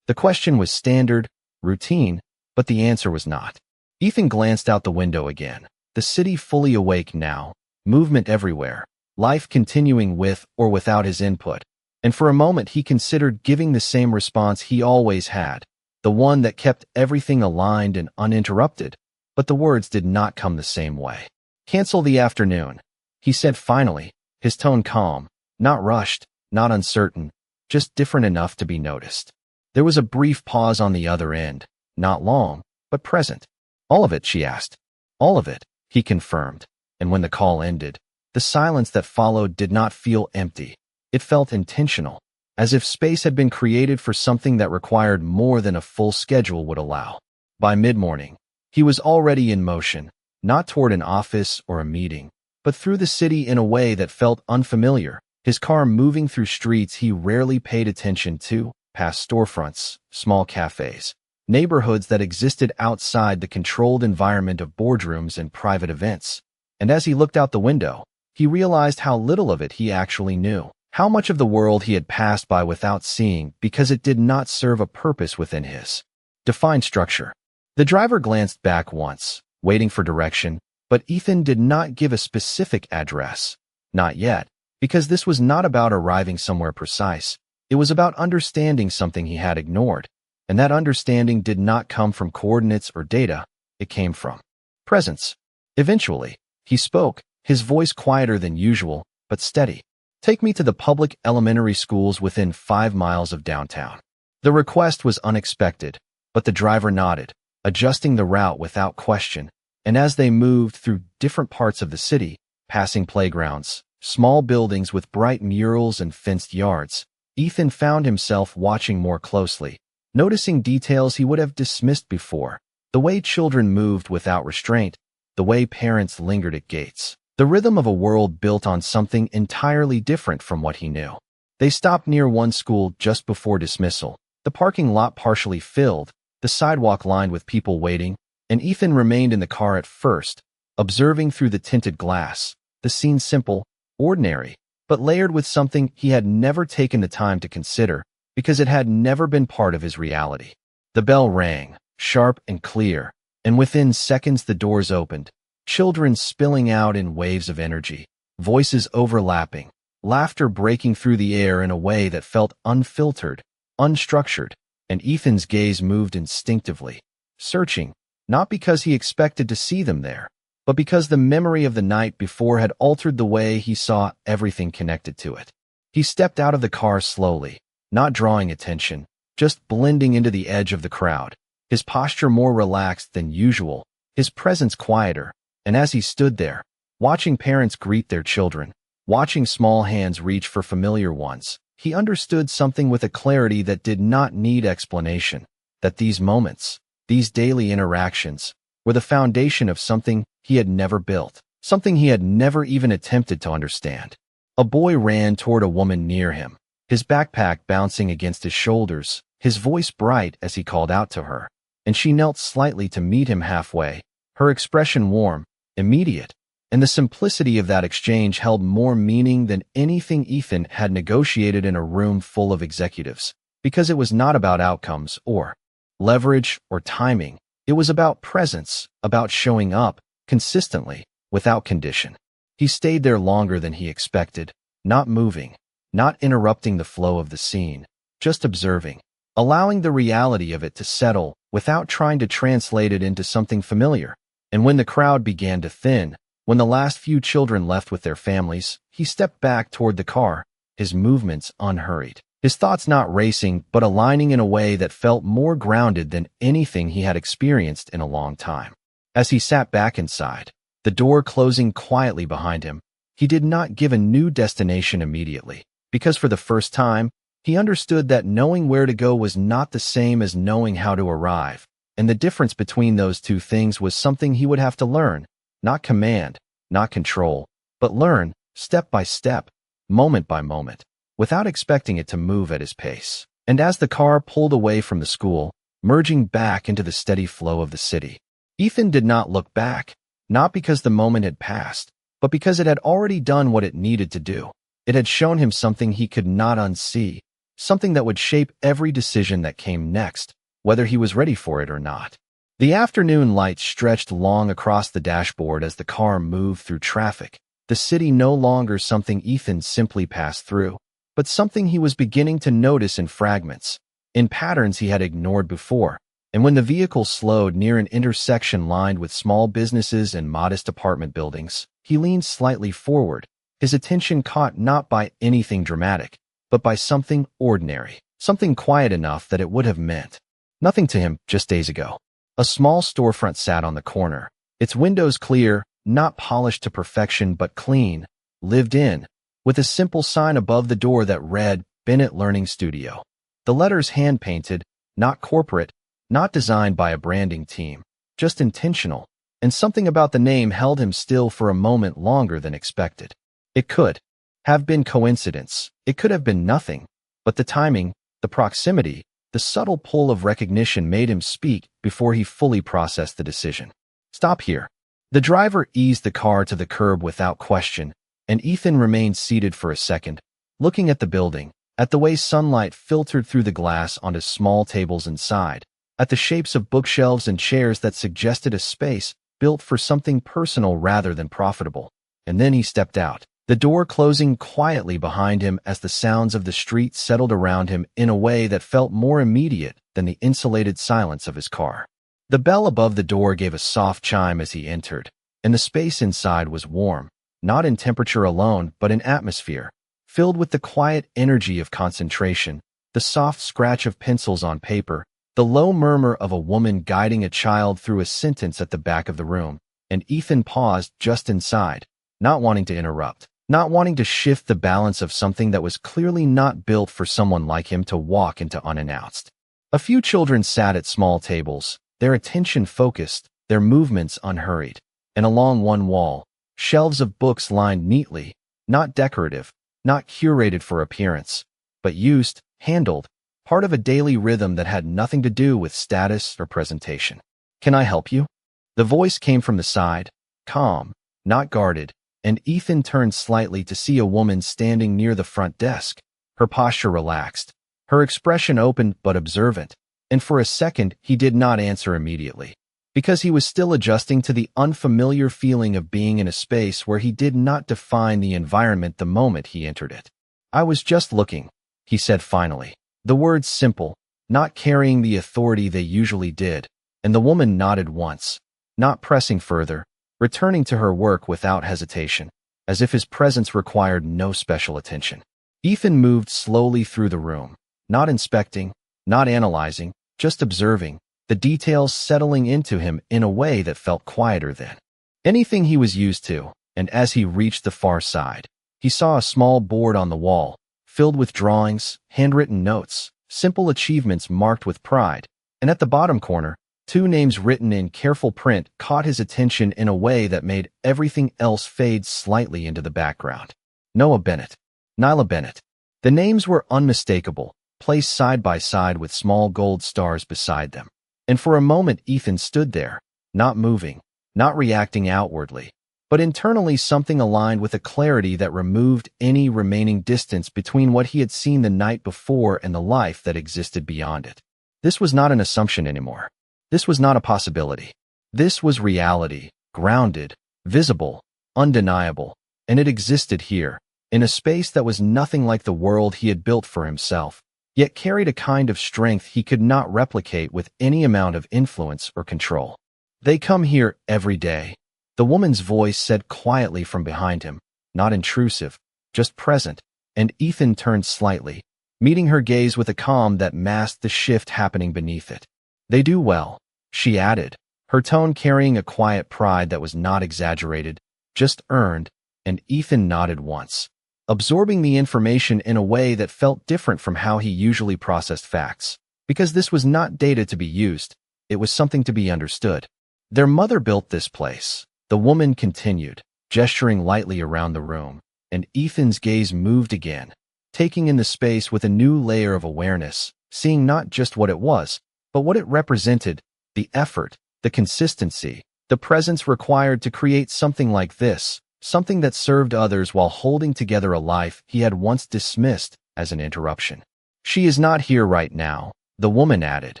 The question was standard, routine, but the answer was not. Ethan glanced out the window again, the city fully awake now, movement everywhere, life continuing with or without his input, and for a moment he considered giving the same response he always had, the one that kept everything aligned and uninterrupted, but the words did not come the same way. "Cancel the afternoon," he said finally, his tone calm, not rushed, not uncertain, just different enough to be noticed. There was a brief pause on the other end, not long, but present. "All of it?" she asked. "All of it," he confirmed, and when the call ended, the silence that followed did not feel empty. It felt intentional, as if space had been created for something that required more than a full schedule would allow. By mid-morning, he was already in motion, not toward an office or a meeting, but through the city in a way that felt unfamiliar, his car moving through streets he rarely paid attention to, past storefronts, small cafes, neighborhoods that existed outside the controlled environment of boardrooms and private events. And as he looked out the window, he realized how little of it he actually knew, how much of the world he had passed by without seeing because it did not serve a purpose within his defined structure. The driver glanced back once, waiting for direction, but Ethan did not give a specific address. Not yet, because this was not about arriving somewhere precise. It was about understanding something he had ignored, and that understanding did not come from coordinates or data. It came from presence. Eventually, he spoke, his voice quieter than usual, but steady. Take me to the public elementary schools within 5 miles of downtown. The request was unexpected, but the driver nodded, adjusting the route without question, and as they moved through different parts of the city, passing playgrounds, small buildings with bright murals and fenced yards, Ethan found himself watching more closely, noticing details he would have dismissed before, the way children moved without restraint, the way parents lingered at gates, the rhythm of a world built on something entirely different from what he knew. They stopped near one school just before dismissal, the parking lot partially filled, the sidewalk lined with people waiting, and Ethan remained in the car at first, observing through the tinted glass, the scene simple, ordinary, but layered with something he had never taken the time to consider because it had never been part of his reality. The bell rang, sharp and clear, and within seconds the doors opened, children spilling out in waves of energy, voices overlapping, laughter breaking through the air in a way that felt unfiltered, unstructured, and Ethan's gaze moved instinctively, searching, not because he expected to see them there, but because the memory of the night before had altered the way he saw everything connected to it. He stepped out of the car slowly, not drawing attention, just blending into the edge of the crowd, his posture more relaxed than usual, his presence quieter, and as he stood there, watching parents greet their children, watching small hands reach for familiar ones, he understood something with a clarity that did not need explanation, that these moments, these daily interactions, were the foundation of something he had never built, something he had never even attempted to understand. A boy ran toward a woman near him, his backpack bouncing against his shoulders, his voice bright as he called out to her, and she knelt slightly to meet him halfway, her expression warm, immediate, and the simplicity of that exchange held more meaning than anything Ethan had negotiated in a room full of executives, because it was not about outcomes or leverage or timing. It was about presence, about showing up, consistently, without condition. He stayed there longer than he expected, not moving, not interrupting the flow of the scene, just observing, allowing the reality of it to settle without trying to translate it into something familiar. And when the crowd began to thin, when the last few children left with their families, he stepped back toward the car, his movements unhurried, his thoughts not racing but aligning in a way that felt more grounded than anything he had experienced in a long time. As he sat back inside, the door closing quietly behind him, he did not give a new destination immediately, because for the first time, he understood that knowing where to go was not the same as knowing how to arrive, and the difference between those two things was something he would have to learn, not command, not control, but learn, step by step, moment by moment, without expecting it to move at his pace. And as the car pulled away from the school, merging back into the steady flow of the city, Ethan did not look back, not because the moment had passed, but because it had already done what it needed to do. It had shown him something he could not unsee, something that would shape every decision that came next, whether he was ready for it or not. The afternoon light stretched long across the dashboard as the car moved through traffic, the city no longer something Ethan simply passed through, but something he was beginning to notice in fragments, in patterns he had ignored before. And when the vehicle slowed near an intersection lined with small businesses and modest apartment buildings, he leaned slightly forward, his attention caught not by anything dramatic, but by something ordinary, something quiet enough that it would have meant nothing to him just days ago. A small storefront sat on the corner, its windows clear, not polished to perfection but clean, lived in, with a simple sign above the door that read, Bennett Learning Studio. The letters hand-painted, not corporate, not designed by a branding team, just intentional, and something about the name held him still for a moment longer than expected. It could have been coincidence, it could have been nothing, but the timing, the proximity, the subtle pull of recognition made him speak before he fully processed the decision. Stop here. The driver eased the car to the curb without question, and Ethan remained seated for a second, looking at the building, at the way sunlight filtered through the glass onto small tables inside, at the shapes of bookshelves and chairs that suggested a space built for something personal rather than profitable. And then he stepped out, the door closing quietly behind him as the sounds of the street settled around him in a way that felt more immediate than the insulated silence of his car. The bell above the door gave a soft chime as he entered, and the space inside was warm, not in temperature alone but in atmosphere, filled with the quiet energy of concentration, the soft scratch of pencils on paper, the low murmur of a woman guiding a child through a sentence at the back of the room, and Ethan paused just inside, not wanting to interrupt, not wanting to shift the balance of something that was clearly not built for someone like him to walk into unannounced. A few children sat at small tables, their attention focused, their movements unhurried, and along one wall, shelves of books lined neatly, not decorative, not curated for appearance, but used, handled, part of a daily rhythm that had nothing to do with status or presentation. "Can I help you?" The voice came from the side, calm, not guarded, and Ethan turned slightly to see a woman standing near the front desk, her posture relaxed, her expression open but observant, and for a second he did not answer immediately, because he was still adjusting to the unfamiliar feeling of being in a space where he did not define the environment the moment he entered it. "I was just looking," he said finally, the words simple, not carrying the authority they usually did, and the woman nodded once, not pressing further, returning to her work without hesitation, as if his presence required no special attention. Ethan moved slowly through the room, not inspecting, not analyzing, just observing, the details settling into him in a way that felt quieter than anything he was used to, and as he reached the far side, he saw a small board on the wall, filled with drawings, handwritten notes, simple achievements marked with pride, and at the bottom corner, 2 names written in careful print caught his attention in a way that made everything else fade slightly into the background. Noah Bennett, Nyla Bennett. The names were unmistakable, placed side by side with small gold stars beside them. And for a moment Ethan stood there, not moving, not reacting outwardly, but internally something aligned with a clarity that removed any remaining distance between what he had seen the night before and the life that existed beyond it. This was not an assumption anymore. This was not a possibility. This was reality, grounded, visible, undeniable, and it existed here, in a space that was nothing like the world he had built for himself, yet carried a kind of strength he could not replicate with any amount of influence or control. "They come here every day," the woman's voice said quietly from behind him, not intrusive, just present, and Ethan turned slightly, meeting her gaze with a calm that masked the shift happening beneath it. "They do well," she added, her tone carrying a quiet pride that was not exaggerated, just earned, and Ethan nodded once, absorbing the information in a way that felt different from how he usually processed facts, because this was not data to be used, it was something to be understood. "Their mother built this place," the woman continued, gesturing lightly around the room, and Ethan's gaze moved again, taking in the space with a new layer of awareness, seeing not just what it was, but what it represented, the effort, the consistency, the presence required to create something like this, something that served others while holding together a life he had once dismissed as an interruption. "She is not here right now," the woman added,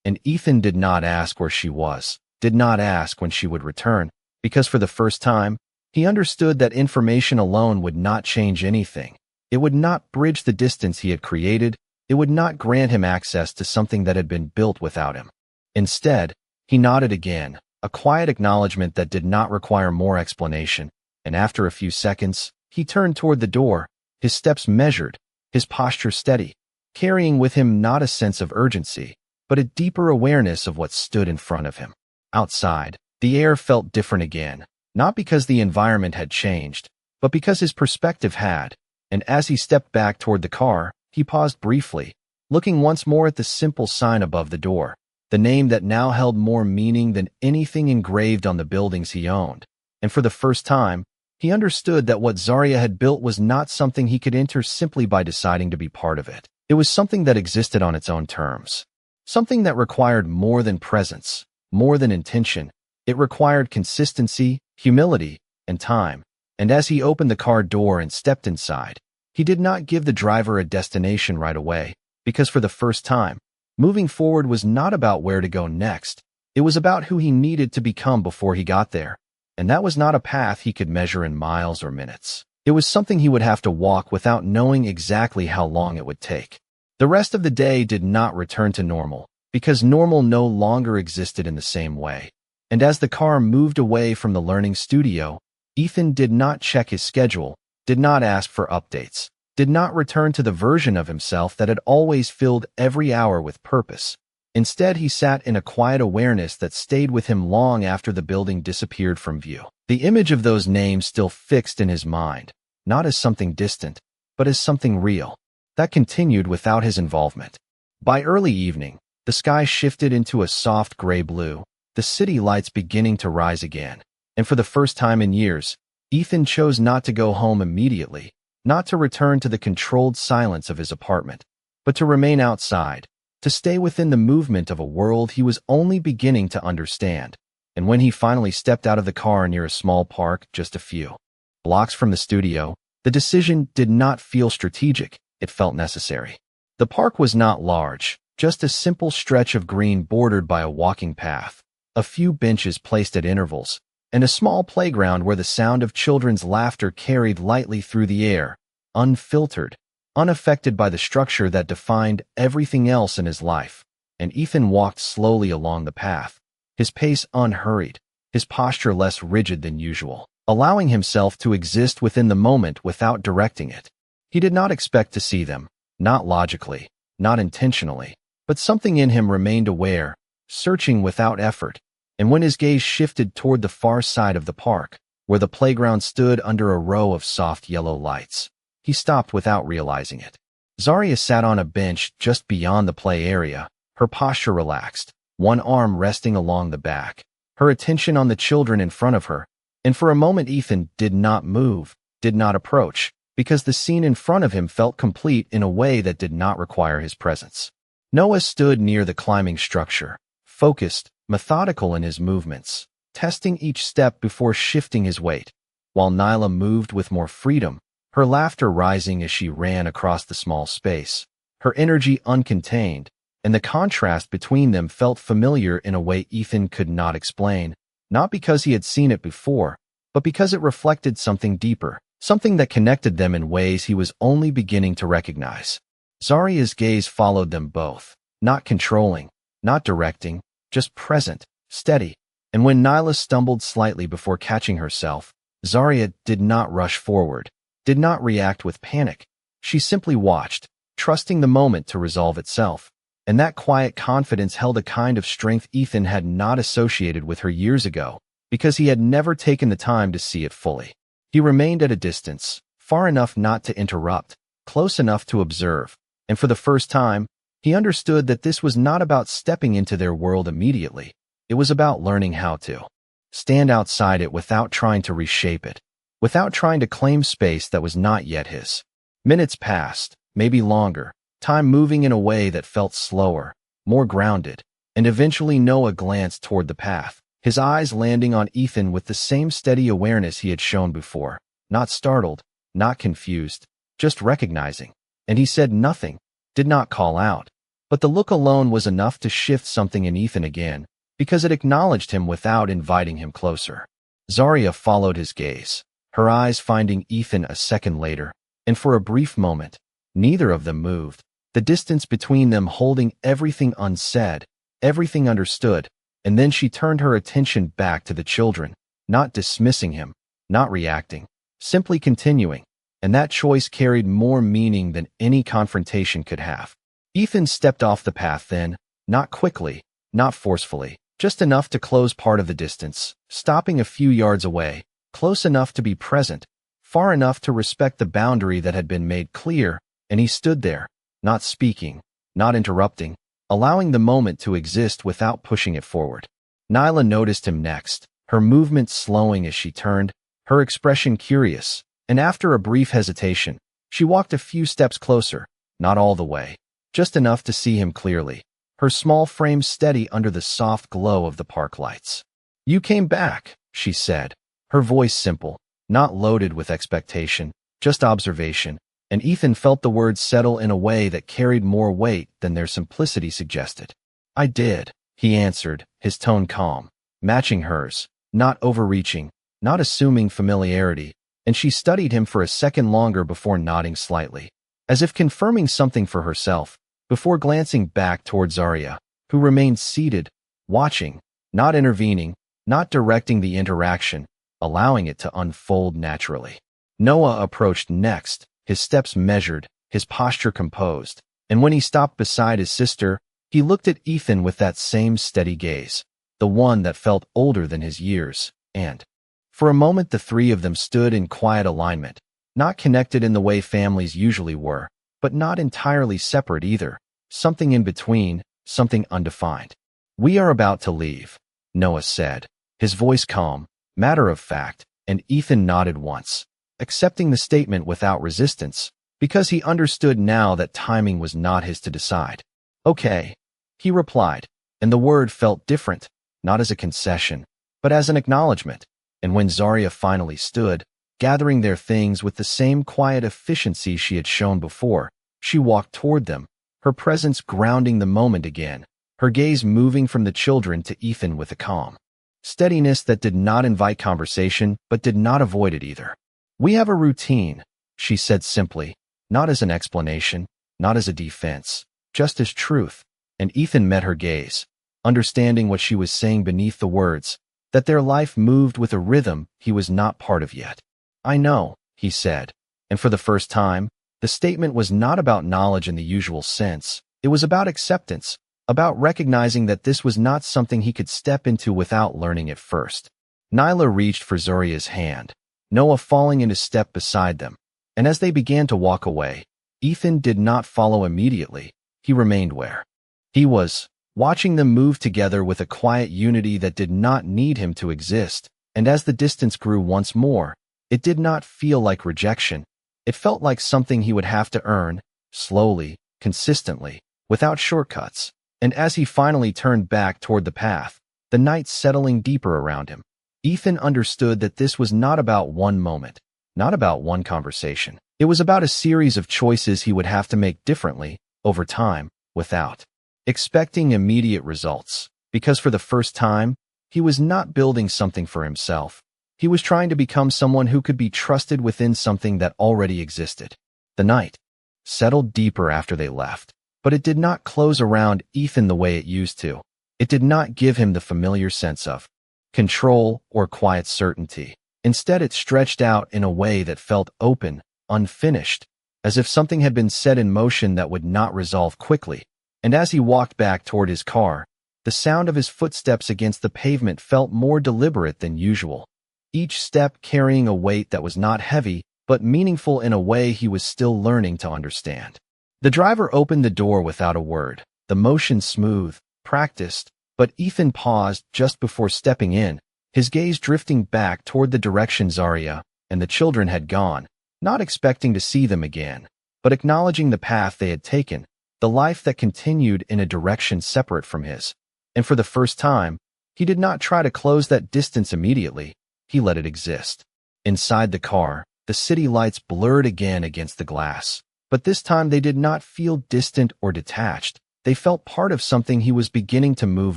and Ethan did not ask where she was, did not ask when she would return, because for the first time, he understood that information alone would not change anything. It would not bridge the distance he had created. It would not grant him access to something that had been built without him. Instead, he nodded again, a quiet acknowledgement that did not require more explanation, and after a few seconds, he turned toward the door, his steps measured, his posture steady, carrying with him not a sense of urgency, but a deeper awareness of what stood in front of him. Outside, the air felt different again, not because the environment had changed, but because his perspective had, and as he stepped back toward the car, he paused briefly, looking once more at the simple sign above the door, the name that now held more meaning than anything engraved on the buildings he owned. And for the first time, he understood that what Zarya had built was not something he could enter simply by deciding to be part of it. It was something that existed on its own terms. Something that required more than presence, more than intention. It required consistency, humility, and time. And as he opened the car door and stepped inside, he did not give the driver a destination right away, because for the first time, moving forward was not about where to go next. It was about who he needed to become before he got there. And that was not a path he could measure in miles or minutes. It was something he would have to walk without knowing exactly how long it would take. The rest of the day did not return to normal, because normal no longer existed in the same way. And as the car moved away from the learning studio, Ethan did not check his schedule, did not ask for updates, did not return to the version of himself that had always filled every hour with purpose. Instead, he sat in a quiet awareness that stayed with him long after the building disappeared from view. The image of those names still fixed in his mind, not as something distant, but as something real, that continued without his involvement. By early evening, the sky shifted into a soft gray blue, the city lights beginning to rise again. And for the first time in years, Ethan chose not to go home immediately, not to return to the controlled silence of his apartment, but to remain outside, to stay within the movement of a world he was only beginning to understand. And when he finally stepped out of the car near a small park just a few blocks from the studio, the decision did not feel strategic, it felt necessary. The park was not large, just a simple stretch of green bordered by a walking path, a few benches placed at intervals, and a small playground where the sound of children's laughter carried lightly through the air, unfiltered, unaffected by the structure that defined everything else in his life. And Ethan walked slowly along the path, his pace unhurried, his posture less rigid than usual, allowing himself to exist within the moment without directing it. He did not expect to see them, not logically, not intentionally, but something in him remained aware, searching without effort. And when his gaze shifted toward the far side of the park, where the playground stood under a row of soft yellow lights, he stopped without realizing it. Zarya sat on a bench just beyond the play area, her posture relaxed, one arm resting along the back, her attention on the children in front of her. And for a moment Ethan did not move, did not approach, because the scene in front of him felt complete in a way that did not require his presence. Noah stood near the climbing structure, focused, methodical in his movements, testing each step before shifting his weight, while Nyla moved with more freedom, her laughter rising as she ran across the small space, her energy uncontained, and the contrast between them felt familiar in a way Ethan could not explain, not because he had seen it before, but because it reflected something deeper, something that connected them in ways he was only beginning to recognize. Zarya's gaze followed them both, not controlling, not directing, just present, steady. And when Nyla stumbled slightly before catching herself, Zarya did not rush forward, did not react with panic. She simply watched, trusting the moment to resolve itself. And that quiet confidence held a kind of strength Ethan had not associated with her years ago, because he had never taken the time to see it fully. He remained at a distance, far enough not to interrupt, close enough to observe, and for the first time, he understood that this was not about stepping into their world immediately. It was about learning how to stand outside it without trying to reshape it, without trying to claim space that was not yet his. Minutes passed, maybe longer, time moving in a way that felt slower, more grounded, and eventually Noah glanced toward the path, his eyes landing on Ethan with the same steady awareness he had shown before, not startled, not confused, just recognizing. And he said nothing, did not call out. But the look alone was enough to shift something in Ethan again, because it acknowledged him without inviting him closer. Zarya followed his gaze, her eyes finding Ethan a second later, and for a brief moment, neither of them moved, the distance between them holding everything unsaid, everything understood. And then she turned her attention back to the children, not dismissing him, not reacting, simply continuing. And that choice carried more meaning than any confrontation could have. Ethan stepped off the path then, not quickly, not forcefully, just enough to close part of the distance, stopping a few yards away, close enough to be present, far enough to respect the boundary that had been made clear. And he stood there, not speaking, not interrupting, allowing the moment to exist without pushing it forward. Nyla noticed him next, her movement slowing as she turned, her expression curious, and after a brief hesitation, she walked a few steps closer, not all the way, just enough to see him clearly, her small frame steady under the soft glow of the park lights. "You came back," she said, her voice simple, not loaded with expectation, just observation. And Ethan felt the words settle in a way that carried more weight than their simplicity suggested. "I did," he answered, his tone calm, matching hers, not overreaching, not assuming familiarity, and she studied him for a second longer before nodding slightly, as if confirming something for herself, before glancing back toward Zarya, who remained seated, watching, not intervening, not directing the interaction, allowing it to unfold naturally. Noah approached next, his steps measured, his posture composed. And when he stopped beside his sister, he looked at Ethan with that same steady gaze, the one that felt older than his years, and for a moment the three of them stood in quiet alignment, not connected in the way families usually were, but not entirely separate either, something in between, something undefined. "We are about to leave," Noah said, his voice calm, matter of fact, and Ethan nodded once, accepting the statement without resistance, because he understood now that timing was not his to decide. "Okay," he replied, and the word felt different, not as a concession, but as an acknowledgement. And when Zarya finally stood, gathering their things with the same quiet efficiency she had shown before, she walked toward them, her presence grounding the moment again, her gaze moving from the children to Ethan with a calm steadiness that did not invite conversation but did not avoid it either. "We have a routine," she said simply, not as an explanation, not as a defense, just as truth. And Ethan met her gaze, understanding what she was saying beneath the words, that their life moved with a rhythm he was not part of yet. "I know," he said, and for the first time, the statement was not about knowledge in the usual sense. It was about acceptance, about recognizing that this was not something he could step into without learning it first. Nyla reached for Zarya's hand, Noah falling into step beside them, and as they began to walk away, Ethan did not follow immediately. He remained where he was, watching them move together with a quiet unity that did not need him to exist. And as the distance grew once more, it did not feel like rejection. It felt like something he would have to earn, slowly, consistently, without shortcuts. And as he finally turned back toward the path, the night settling deeper around him, Ethan understood that this was not about one moment, not about one conversation. It was about a series of choices he would have to make differently, over time, without expecting immediate results. Because for the first time, he was not building something for himself. He was trying to become someone who could be trusted within something that already existed. The night settled deeper after they left, but it did not close around Ethan the way it used to. It did not give him the familiar sense of control or quiet certainty. Instead, it stretched out in a way that felt open, unfinished, as if something had been set in motion that would not resolve quickly. And as he walked back toward his car, the sound of his footsteps against the pavement felt more deliberate than usual, each step carrying a weight that was not heavy, but meaningful in a way he was still learning to understand. The driver opened the door without a word, the motion smooth, practiced, but Ethan paused just before stepping in, his gaze drifting back toward the direction Zarya and the children had gone, not expecting to see them again, but acknowledging the path they had taken, the life that continued in a direction separate from his. And for the first time, he did not try to close that distance immediately. He let it exist. Inside the car, the city lights blurred again against the glass, but this time they did not feel distant or detached. They felt part of something he was beginning to move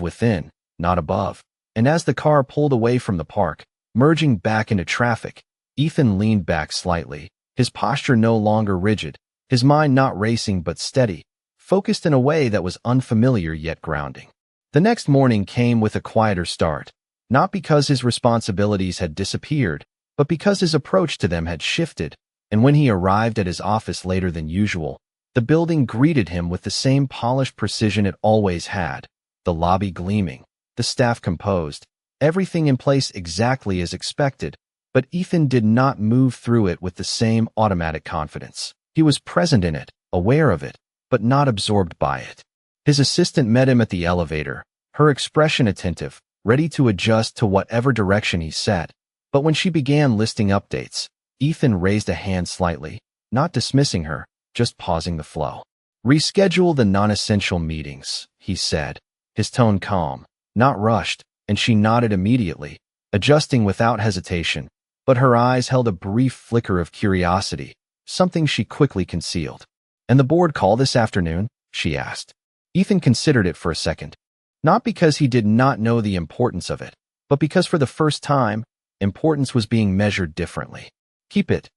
within, not above. And as the car pulled away from the park, merging back into traffic, Ethan leaned back slightly, his posture no longer rigid, his mind not racing but steady, focused in a way that was unfamiliar yet grounding. The next morning came with a quieter start, not because his responsibilities had disappeared, but because his approach to them had shifted, and when he arrived at his office later than usual, the building greeted him with the same polished precision it always had, the lobby gleaming, the staff composed, everything in place exactly as expected, but Ethan did not move through it with the same automatic confidence. He was present in it, aware of it, but not absorbed by it. His assistant met him at the elevator, her expression attentive, ready to adjust to whatever direction he set. But when she began listing updates, Ethan raised a hand slightly, not dismissing her, just pausing the flow. "Reschedule the non-essential meetings," he said, his tone calm, not rushed, and she nodded immediately, adjusting without hesitation, but her eyes held a brief flicker of curiosity, something she quickly concealed. "And the board call this afternoon?" she asked. Ethan considered it for a second, not because he did not know the importance of it, but because for the first time, importance was being measured differently. "Keep it,"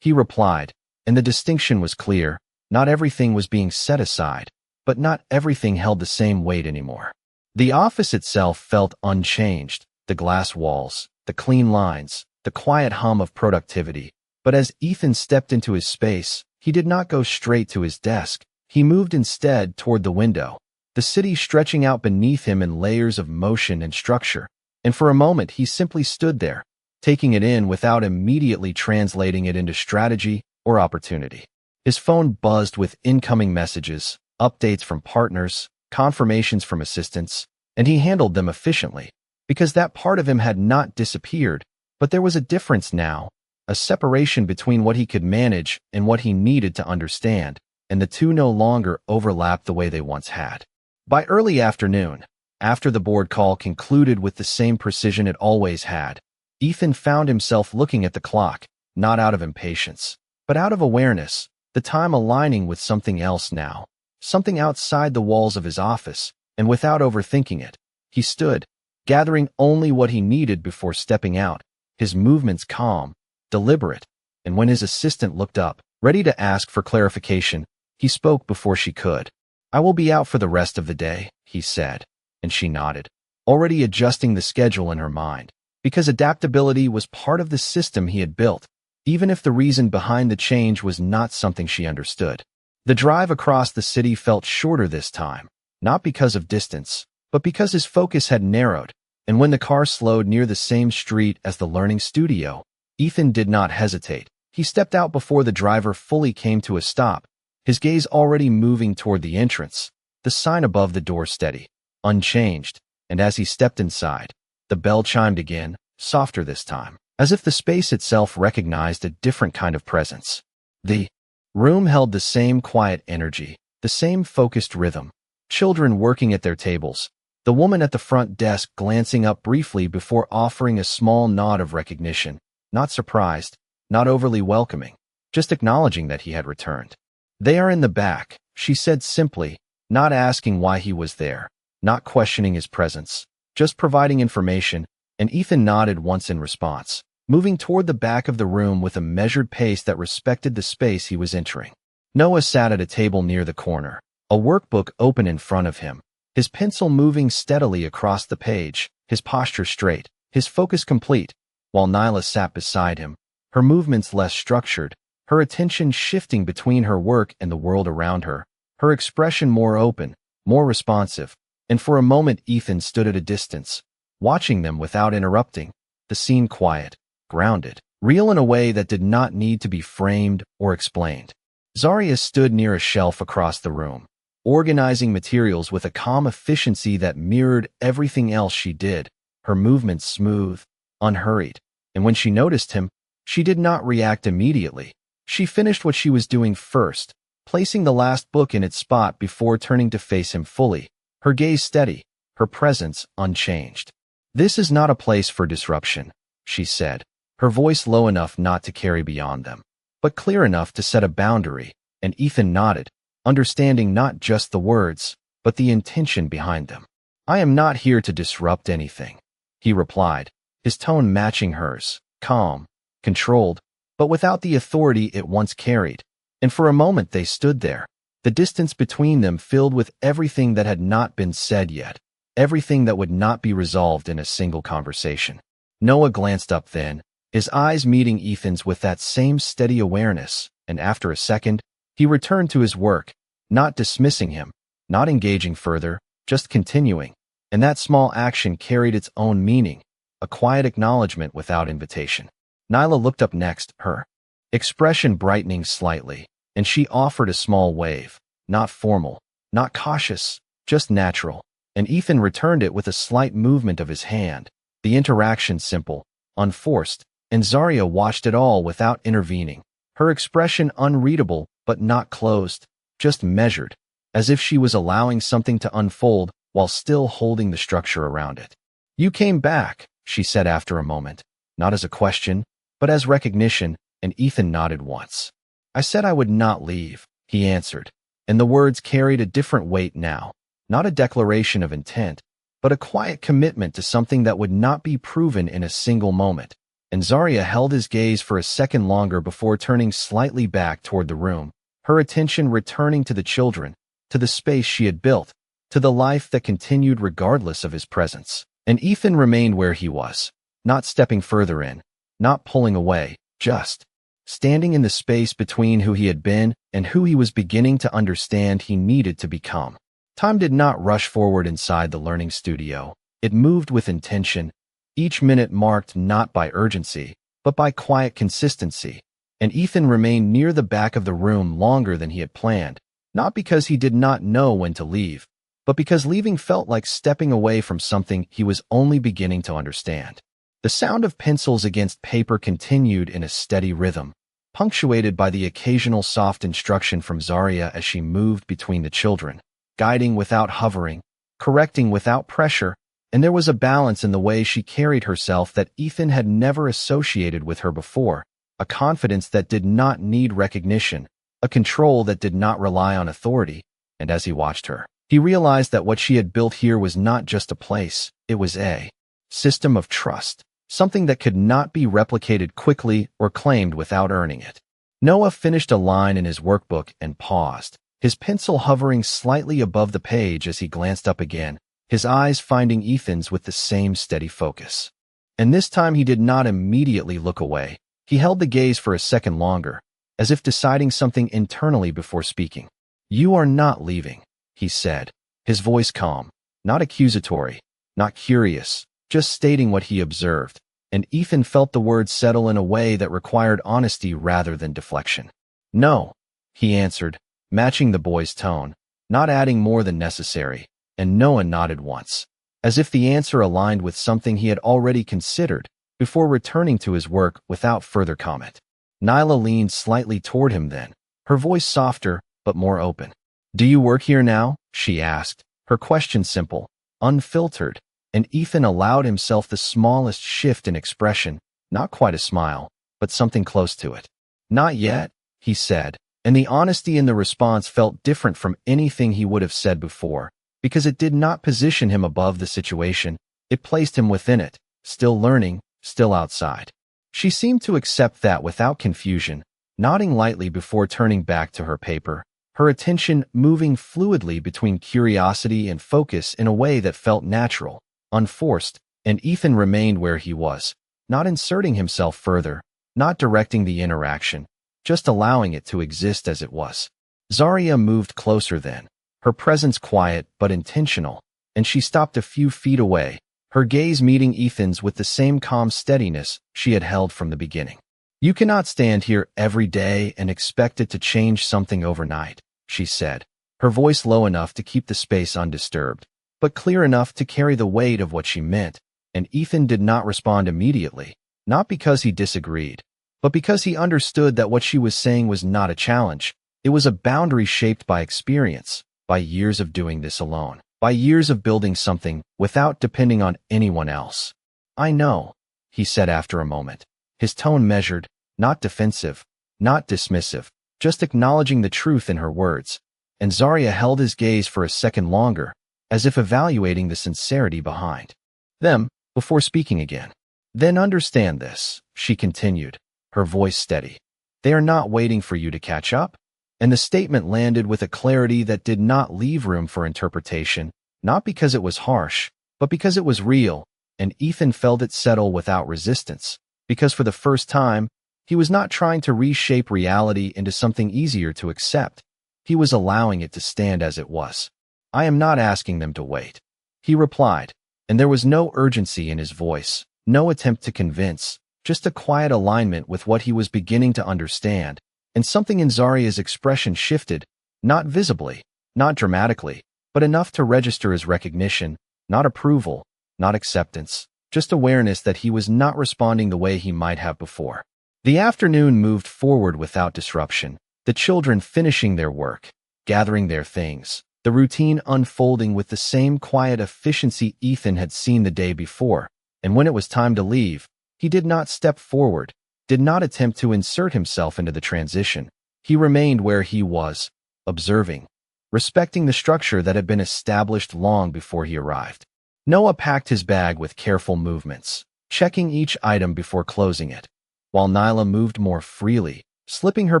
he replied, and the distinction was clear. Not everything was being set aside, but not everything held the same weight anymore. The office itself felt unchanged, the glass walls, the clean lines, the quiet hum of productivity, But as Ethan stepped into his space, he did not go straight to his desk. He moved instead toward the window, the city stretching out beneath him in layers of motion and structure. And for a moment he simply stood there, taking it in without immediately translating it into strategy or opportunity. His phone buzzed with incoming messages, updates from partners, confirmations from assistants, and he handled them efficiently, because that part of him had not disappeared, but there was a difference now, a separation between what he could manage and what he needed to understand, and the two no longer overlapped the way they once had. By early afternoon, after the board call concluded with the same precision it always had, Ethan found himself looking at the clock, not out of impatience, but out of awareness, the time aligning with something else now, something outside the walls of his office, and without overthinking it, he stood, gathering only what he needed before stepping out, his movements calm, deliberate, and when his assistant looked up, ready to ask for clarification, he spoke before she could. "I will be out for the rest of the day," he said, and she nodded, already adjusting the schedule in her mind, because adaptability was part of the system he had built, even if the reason behind the change was not something she understood. The drive across the city felt shorter this time, not because of distance, but because his focus had narrowed, and when the car slowed near the same street as the learning studio, Ethan did not hesitate. He stepped out before the driver fully came to a stop, his gaze already moving toward the entrance, the sign above the door steady, unchanged, and as he stepped inside, the bell chimed again, softer this time, as if the space itself recognized a different kind of presence. The room held the same quiet energy, the same focused rhythm, children working at their tables, the woman at the front desk glancing up briefly before offering a small nod of recognition, not surprised, not overly welcoming, just acknowledging that he had returned. "They are in the back," she said simply, not asking why he was there, not questioning his presence, just providing information, and Ethan nodded once in response, moving toward the back of the room with a measured pace that respected the space he was entering. Noah sat at a table near the corner, a workbook open in front of him, his pencil moving steadily across the page, his posture straight, his focus complete, while Nyla sat beside him, her movements less structured, her attention shifting between her work and the world around her, her expression more open, more responsive, and for a moment Ethan stood at a distance, watching them without interrupting, the scene quiet, grounded, real in a way that did not need to be framed or explained. Zarya stood near a shelf across the room, organizing materials with a calm efficiency that mirrored everything else she did, her movements smooth, unhurried, and when she noticed him, she did not react immediately. She finished what she was doing first, placing the last book in its spot before turning to face him fully, her gaze steady, her presence unchanged. "This is not a place for disruption," she said, her voice low enough not to carry beyond them, but clear enough to set a boundary, and Ethan nodded, understanding not just the words, but the intention behind them. "I am not here to disrupt anything," he replied, his tone matching hers, calm, controlled, but without the authority it once carried, and for a moment they stood there, the distance between them filled with everything that had not been said yet, everything that would not be resolved in a single conversation. Noah glanced up then, his eyes meeting Ethan's with that same steady awareness, and after a second, he returned to his work, not dismissing him, not engaging further, just continuing, and that small action carried its own meaning, a quiet acknowledgement without invitation. Nyla looked up next, her expression brightening slightly, and she offered a small wave, not formal, not cautious, just natural, and Ethan returned it with a slight movement of his hand, the interaction simple, unforced, and Zarya watched it all without intervening, her expression unreadable but not closed, just measured, as if she was allowing something to unfold while still holding the structure around it. "You came back," she said after a moment, not as a question, but as recognition, and Ethan nodded once. "I said I would not leave," he answered, and the words carried a different weight now, not a declaration of intent, but a quiet commitment to something that would not be proven in a single moment, and Zarya held his gaze for a second longer before turning slightly back toward the room, her attention returning to the children, to the space she had built, to the life that continued regardless of his presence. And Ethan remained where he was, not stepping further in, not pulling away, just standing in the space between who he had been and who he was beginning to understand he needed to become. Time did not rush forward inside the learning studio. It moved with intention, each minute marked not by urgency, but by quiet consistency. And Ethan remained near the back of the room longer than he had planned, not because he did not know when to leave, but because leaving felt like stepping away from something he was only beginning to understand. The sound of pencils against paper continued in a steady rhythm, punctuated by the occasional soft instruction from Zarya as she moved between the children, guiding without hovering, correcting without pressure, and there was a balance in the way she carried herself that Ethan had never associated with her before, a confidence that did not need recognition, a control that did not rely on authority, and as he watched her, he realized that what she had built here was not just a place, it was a system of trust, something that could not be replicated quickly or claimed without earning it. Noah finished a line in his workbook and paused, his pencil hovering slightly above the page as he glanced up again, his eyes finding Ethan's with the same steady focus. And this time he did not immediately look away. He held the gaze for a second longer, as if deciding something internally before speaking. "You are not leaving," he said, his voice calm, not accusatory, not curious, just stating what he observed, and Ethan felt the words settle in a way that required honesty rather than deflection. "No," he answered, matching the boy's tone, not adding more than necessary, and Noah nodded once, as if the answer aligned with something he had already considered, before returning to his work without further comment. Nyla leaned slightly toward him then, her voice softer but more open. "Do you work here now?" she asked, her question simple, unfiltered, and Ethan allowed himself the smallest shift in expression, not quite a smile, but something close to it. "Not yet," he said, and the honesty in the response felt different from anything he would have said before, because it did not position him above the situation, it placed him within it, still learning, still outside. She seemed to accept that without confusion, nodding lightly before turning back to her paper, her attention moving fluidly between curiosity and focus in a way that felt natural, unforced, and Ethan remained where he was, not inserting himself further, not directing the interaction, just allowing it to exist as it was. Zarya moved closer then, her presence quiet but intentional, and she stopped a few feet away, her gaze meeting Ethan's with the same calm steadiness she had held from the beginning. "You cannot stand here every day and expect it to change something overnight," she said, her voice low enough to keep the space undisturbed, but clear enough to carry the weight of what she meant, and Ethan did not respond immediately, not because he disagreed, but because he understood that what she was saying was not a challenge. It was a boundary shaped by experience, by years of doing this alone, by years of building something without depending on anyone else. "I know," he said after a moment, his tone measured, not defensive, not dismissive, just acknowledging the truth in her words, and Zarya held his gaze for a second longer, as if evaluating the sincerity behind them, before speaking again. "Then understand this," she continued, her voice steady. "They are not waiting for you to catch up." And the statement landed with a clarity that did not leave room for interpretation, not because it was harsh, but because it was real, and Ethan felt it settle without resistance, because for the first time, he was not trying to reshape reality into something easier to accept. He was allowing it to stand as it was. "I am not asking them to wait," he replied, and there was no urgency in his voice, no attempt to convince, just a quiet alignment with what he was beginning to understand. And something in Zarya's expression shifted, not visibly, not dramatically, but enough to register as recognition, not approval, not acceptance, just awareness that he was not responding the way he might have before. The afternoon moved forward without disruption, the children finishing their work, gathering their things, the routine unfolding with the same quiet efficiency Ethan had seen the day before, and when it was time to leave, he did not step forward, did not attempt to insert himself into the transition. He remained where he was, observing, respecting the structure that had been established long before he arrived. Noah packed his bag with careful movements, checking each item before closing it, while Nyla moved more freely, slipping her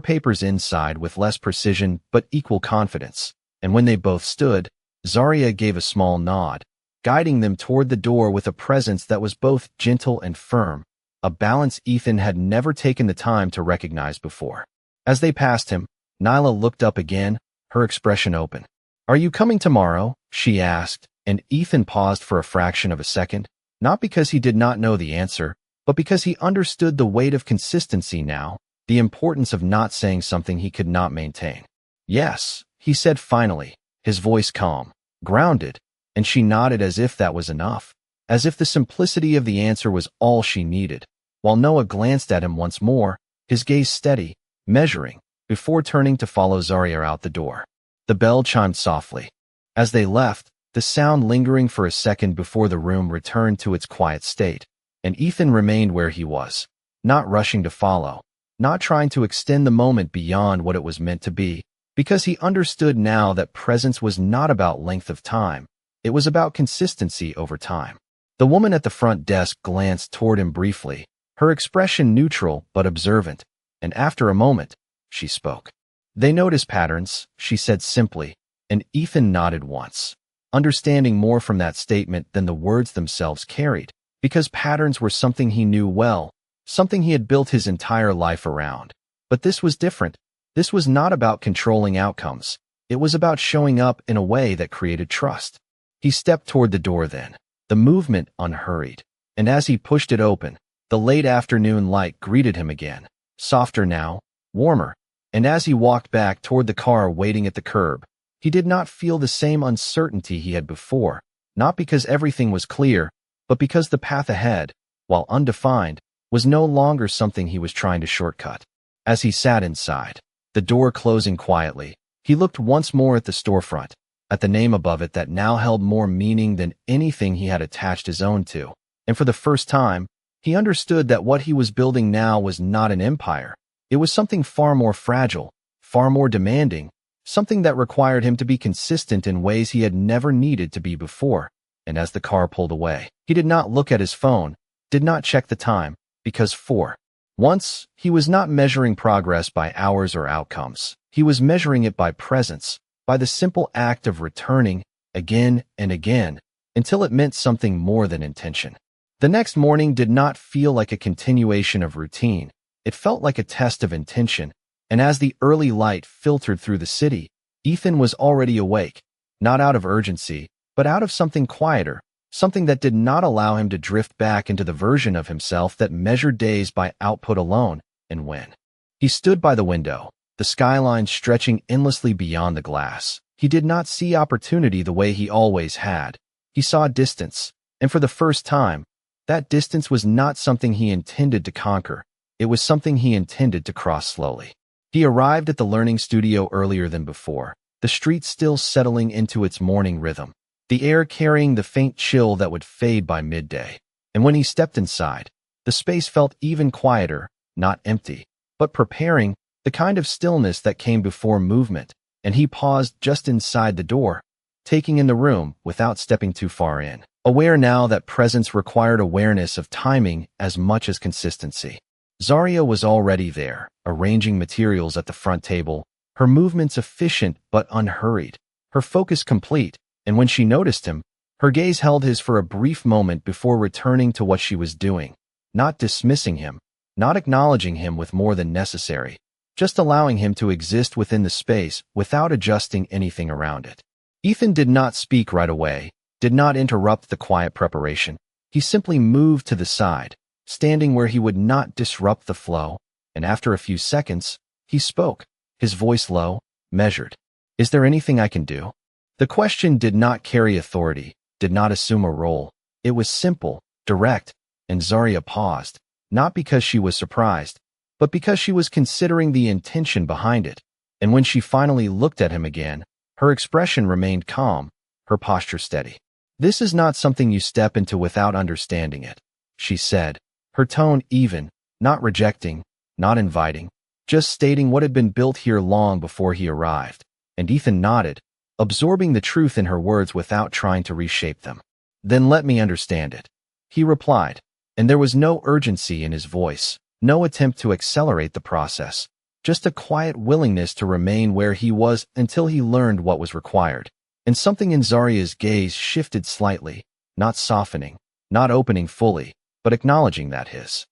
papers inside with less precision but equal confidence. And when they both stood, Zarya gave a small nod, guiding them toward the door with a presence that was both gentle and firm, a balance Ethan had never taken the time to recognize before. As they passed him, Nyla looked up again, her expression open. "Are you coming tomorrow?" she asked, and Ethan paused for a fraction of a second, not because he did not know the answer, but because he understood the weight of consistency now, the importance of not saying something he could not maintain. "Yes," he said finally, his voice calm, grounded, and she nodded as if that was enough, as if the simplicity of the answer was all she needed, while Noah glanced at him once more, his gaze steady, measuring, before turning to follow Zarya out the door. The bell chimed softly. As they left, the sound lingering for a second before the room returned to its quiet state, and Ethan remained where he was, not rushing to follow, not trying to extend the moment beyond what it was meant to be, because he understood now that presence was not about length of time, it was about consistency over time. The woman at the front desk glanced toward him briefly, her expression neutral but observant, and after a moment, she spoke. "They notice patterns," she said simply, and Ethan nodded once, understanding more from that statement than the words themselves carried, because patterns were something he knew well, something he had built his entire life around. But this was different. This was not about controlling outcomes. It was about showing up in a way that created trust. He stepped toward the door then, the movement unhurried, and as he pushed it open, the late afternoon light greeted him again, softer now, warmer, and as he walked back toward the car waiting at the curb, he did not feel the same uncertainty he had before, not because everything was clear, but because the path ahead, while undefined, was no longer something he was trying to shortcut. As he sat inside, the door closing quietly, he looked once more at the storefront, at the name above it that now held more meaning than anything he had attached his own to, and for the first time, he understood that what he was building now was not an empire. It was something far more fragile, far more demanding, something that required him to be consistent in ways he had never needed to be before. And as the car pulled away, he did not look at his phone, did not check the time, because for once, he was not measuring progress by hours or outcomes. He was measuring it by presence, by the simple act of returning, again and again, until it meant something more than intention. The next morning did not feel like a continuation of routine. It felt like a test of intention, and as the early light filtered through the city, Ethan was already awake, not out of urgency, but out of something quieter, something that did not allow him to drift back into the version of himself that measured days by output alone. And when he stood by the window, the skyline stretching endlessly beyond the glass, he did not see opportunity the way he always had. He saw distance, and for the first time, that distance was not something he intended to conquer. It was something he intended to cross slowly. He arrived at the learning studio earlier than before, the street still settling into its morning rhythm, the air carrying the faint chill that would fade by midday. And when he stepped inside, the space felt even quieter, not empty, but preparing, the kind of stillness that came before movement, and he paused just inside the door, taking in the room without stepping too far in, aware now that presence required awareness of timing as much as consistency. Zarya was already there, arranging materials at the front table, her movements efficient but unhurried, her focus complete, and when she noticed him, her gaze held his for a brief moment before returning to what she was doing, not dismissing him, not acknowledging him with more than necessary, just allowing him to exist within the space without adjusting anything around it. Ethan did not speak right away, did not interrupt the quiet preparation. He simply moved to the side, standing where he would not disrupt the flow, and after a few seconds, he spoke, his voice low, measured. "Is there anything I can do?" The question did not carry authority, did not assume a role. It was simple, direct, and Zarya paused, not because she was surprised, but because she was considering the intention behind it. And when she finally looked at him again, her expression remained calm, her posture steady. "This is not something you step into without understanding it," she said, her tone even, not rejecting, not inviting, just stating what had been built here long before he arrived. And Ethan nodded, absorbing the truth in her words without trying to reshape them. "Then let me understand it," he replied, and there was no urgency in his voice, no attempt to accelerate the process, just a quiet willingness to remain where he was until he learned what was required. And something in Zarya's gaze shifted slightly, not softening, not opening fully, but acknowledging that his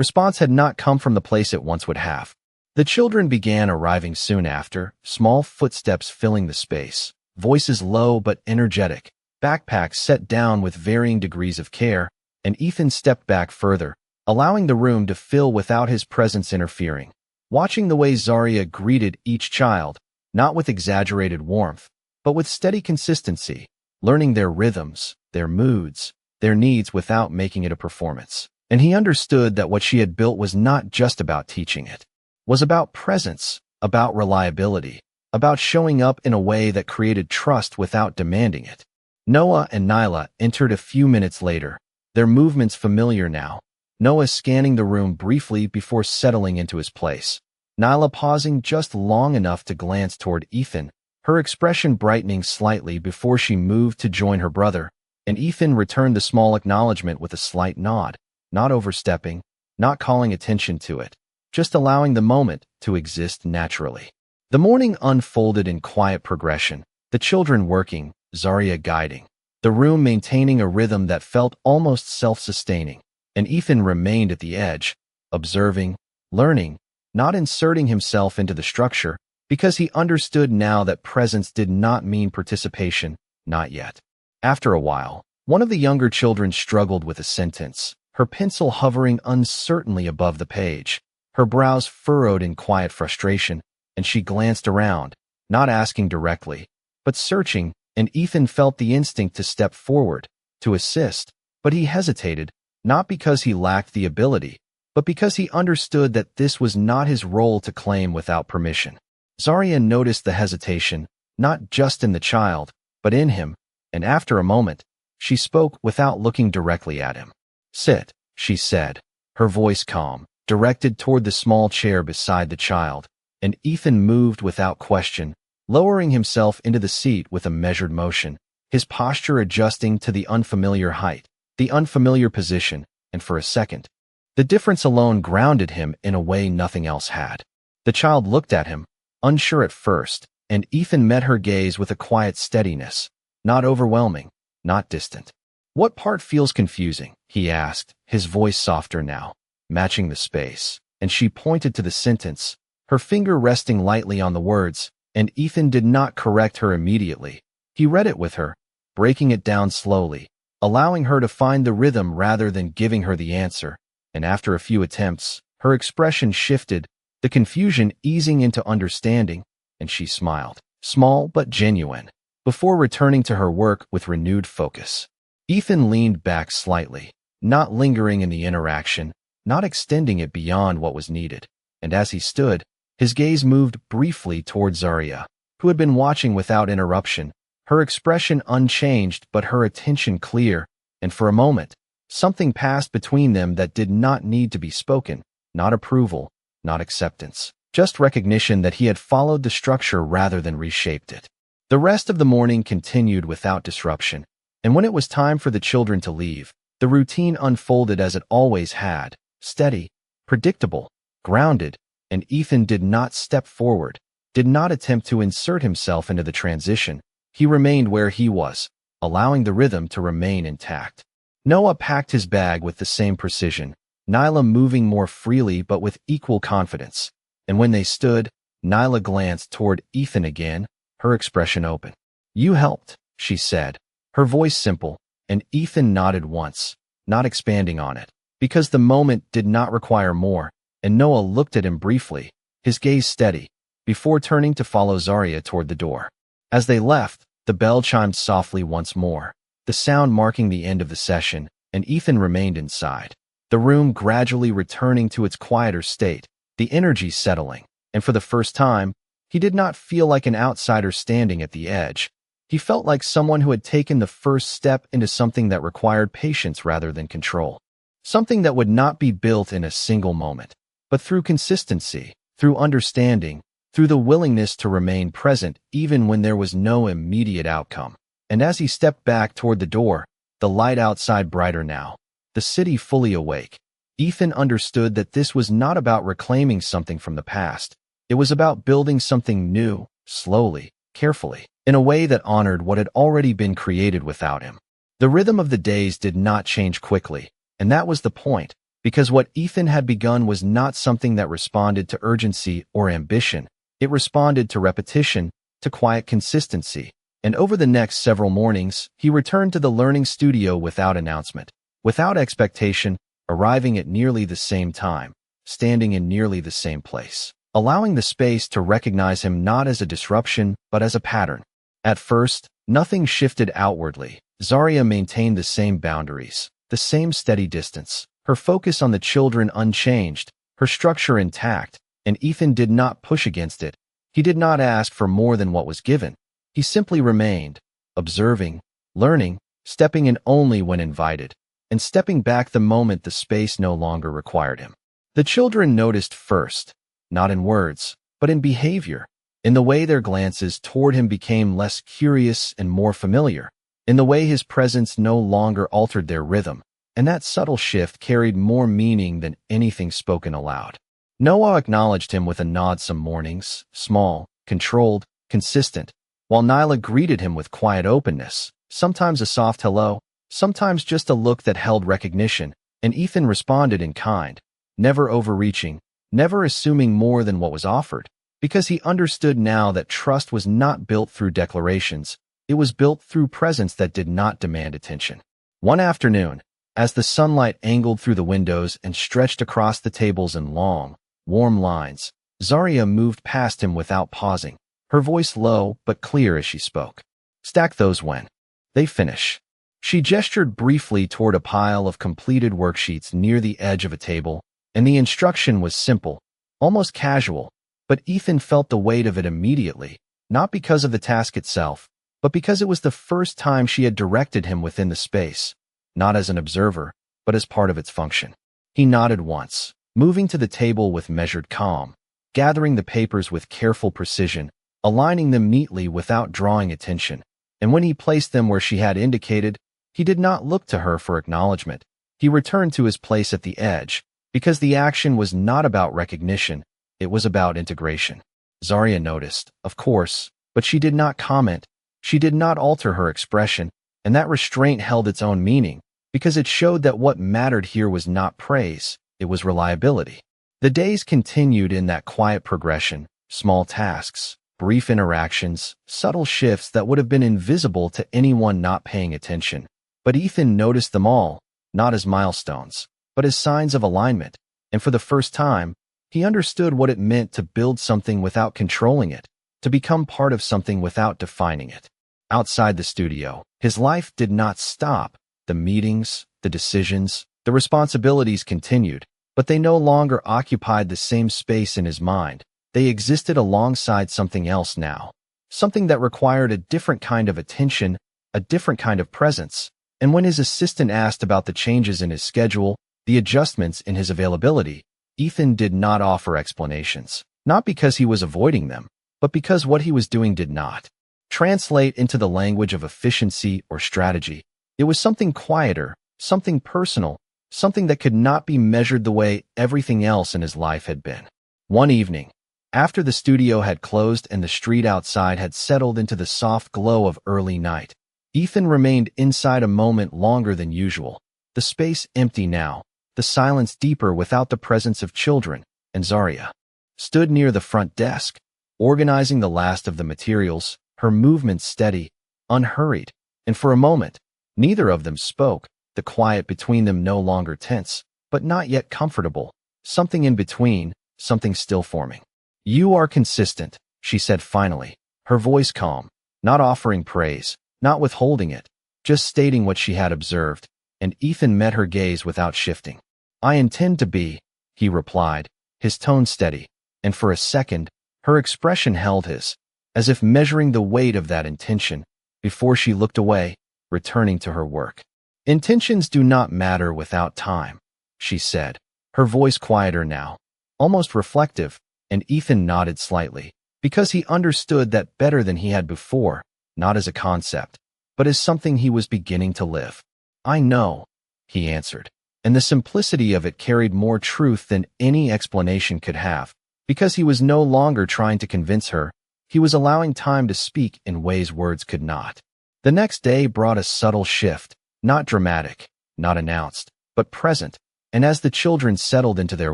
Response had not come from the place it once would have. The children began arriving soon after, small footsteps filling the space, voices low but energetic, backpacks set down with varying degrees of care, and Ethan stepped back further, allowing the room to fill without his presence interfering. Watching the way Zarya greeted each child, not with exaggerated warmth, but with steady consistency, learning their rhythms, their moods, their needs without making it a performance. And he understood that what she had built was not just about teaching it, was about presence, about reliability, about showing up in a way that created trust without demanding it. Noah and Nyla entered a few minutes later, their movements familiar now, Noah scanning the room briefly before settling into his place. Nyla pausing just long enough to glance toward Ethan, her expression brightening slightly before she moved to join her brother, and Ethan returned the small acknowledgement with a slight nod, not overstepping, not calling attention to it, just allowing the moment to exist naturally. The morning unfolded in quiet progression, the children working, Zarya guiding, the room maintaining a rhythm that felt almost self-sustaining, and Ethan remained at the edge, observing, learning, not inserting himself into the structure, because he understood now that presence did not mean participation, not yet. After a while, one of the younger children struggled with a sentence, her pencil hovering uncertainly above the page, her brows furrowed in quiet frustration, and she glanced around, not asking directly, but searching, and Ethan felt the instinct to step forward, to assist, but he hesitated, not because he lacked the ability, but because he understood that this was not his role to claim without permission. Zarya noticed the hesitation, not just in the child, but in him, and after a moment, she spoke without looking directly at him. "Sit," she said, her voice calm, directed toward the small chair beside the child, and Ethan moved without question, lowering himself into the seat with a measured motion, his posture adjusting to the unfamiliar height, the unfamiliar position, and for a second, the difference alone grounded him in a way nothing else had. The child looked at him, unsure at first, and Ethan met her gaze with a quiet steadiness, not overwhelming, not distant. "What part feels confusing?" he asked, his voice softer now, matching the space, and she pointed to the sentence, her finger resting lightly on the words, and Ethan did not correct her immediately. He read it with her, breaking it down slowly, allowing her to find the rhythm rather than giving her the answer, and after a few attempts, her expression shifted, the confusion easing into understanding, and she smiled, small but genuine, before returning to her work with renewed focus. Ethan leaned back slightly, not lingering in the interaction, not extending it beyond what was needed, and as he stood, his gaze moved briefly toward Zarya, who had been watching without interruption, her expression unchanged but her attention clear, and for a moment, something passed between them that did not need to be spoken, not approval, not acceptance, just recognition that he had followed the structure rather than reshaped it. The rest of the morning continued without disruption, and when it was time for the children to leave, the routine unfolded as it always had, steady, predictable, grounded, and Ethan did not step forward, did not attempt to insert himself into the transition. He remained where he was, allowing the rhythm to remain intact. Noah packed his bag with the same precision, Nyla moving more freely but with equal confidence, and when they stood, Nyla glanced toward Ethan again, her expression open. "You helped," she said, her voice simple, and Ethan nodded once, not expanding on it, because the moment did not require more, and Noah looked at him briefly, his gaze steady, before turning to follow Zarya toward the door. As they left, the bell chimed softly once more, the sound marking the end of the session, and Ethan remained inside, the room gradually returning to its quieter state, the energy settling, and for the first time, he did not feel like an outsider standing at the edge. He felt like someone who had taken the first step into something that required patience rather than control. Something that would not be built in a single moment, but through consistency, through understanding, through the willingness to remain present even when there was no immediate outcome. And as he stepped back toward the door, the light outside brighter now, the city fully awake, Ethan understood that this was not about reclaiming something from the past. It was about building something new, slowly, carefully, in a way that honored what had already been created without him. The rhythm of the days did not change quickly, and that was the point. because what Ethan had begun was not something that responded to urgency or ambition. It responded to repetition, to quiet consistency. And over the next several mornings, he returned to the learning studio without announcement, without expectation, arriving at nearly the same time, standing in nearly the same place, allowing the space to recognize him not as a disruption, but as a pattern. At first, nothing shifted outwardly. Zarya maintained the same boundaries, the same steady distance, her focus on the children unchanged, her structure intact, and Ethan did not push against it. He did not ask for more than what was given. He simply remained, observing, learning, stepping in only when invited, and stepping back the moment the space no longer required him. The children noticed first, not in words, but in behavior, in the way their glances toward him became less curious and more familiar, in the way his presence no longer altered their rhythm, and that subtle shift carried more meaning than anything spoken aloud. Noah acknowledged him with a nod some mornings, small, controlled, consistent, while Nyla greeted him with quiet openness, sometimes a soft hello, sometimes just a look that held recognition, and Ethan responded in kind, never overreaching, never assuming more than what was offered, because he understood now that trust was not built through declarations, it was built through presence that did not demand attention. One afternoon, as the sunlight angled through the windows and stretched across the tables in long, warm lines, Zarya moved past him without pausing, her voice low but clear as she spoke. "Stack those when they finish." She gestured briefly toward a pile of completed worksheets near the edge of a table, and the instruction was simple, almost casual, but Ethan felt the weight of it immediately, not because of the task itself, but because it was the first time she had directed him within the space, not as an observer, but as part of its function. He nodded once, moving to the table with measured calm, gathering the papers with careful precision, aligning them neatly without drawing attention, and when he placed them where she had indicated, he did not look to her for acknowledgement. He returned to his place at the edge, because the action was not about recognition, it was about integration. Zarya noticed, of course, but she did not comment. She did not alter her expression, and that restraint held its own meaning, because it showed that what mattered here was not praise, it was reliability. The days continued in that quiet progression, small tasks, brief interactions, subtle shifts that would have been invisible to anyone not paying attention. But Ethan noticed them all, not as milestones, but as signs of alignment, and for the first time, he understood what it meant to build something without controlling it, to become part of something without defining it. Outside the studio, his life did not stop. The meetings, the decisions, the responsibilities continued, but they no longer occupied the same space in his mind. They existed alongside something else now, something that required a different kind of attention, a different kind of presence. And when his assistant asked about the changes in his schedule, the adjustments in his availability, Ethan did not offer explanations, not because he was avoiding them, but because what he was doing did not translate into the language of efficiency or strategy. It was something quieter, something personal, something that could not be measured the way everything else in his life had been. One evening, after the studio had closed and the street outside had settled into the soft glow of early night, Ethan remained inside a moment longer than usual, the space empty now, the silence deeper without the presence of children, and Zarya stood near the front desk, organizing the last of the materials, her movements steady, unhurried, and for a moment, neither of them spoke, the quiet between them no longer tense, but not yet comfortable, something in between, something still forming. "You are consistent," she said finally, her voice calm, not offering praise, not withholding it, just stating what she had observed, and Ethan met her gaze without shifting. "I intend to be," he replied, his tone steady, and for a second, her expression held his, as if measuring the weight of that intention, before she looked away, returning to her work. "Intentions do not matter without time," she said, her voice quieter now, almost reflective, and Ethan nodded slightly, because he understood that better than he had before, not as a concept, but as something he was beginning to live. "I know," he answered, and the simplicity of it carried more truth than any explanation could have, because he was no longer trying to convince her, he was allowing time to speak in ways words could not. The next day brought a subtle shift, not dramatic, not announced, but present, And as the children settled into their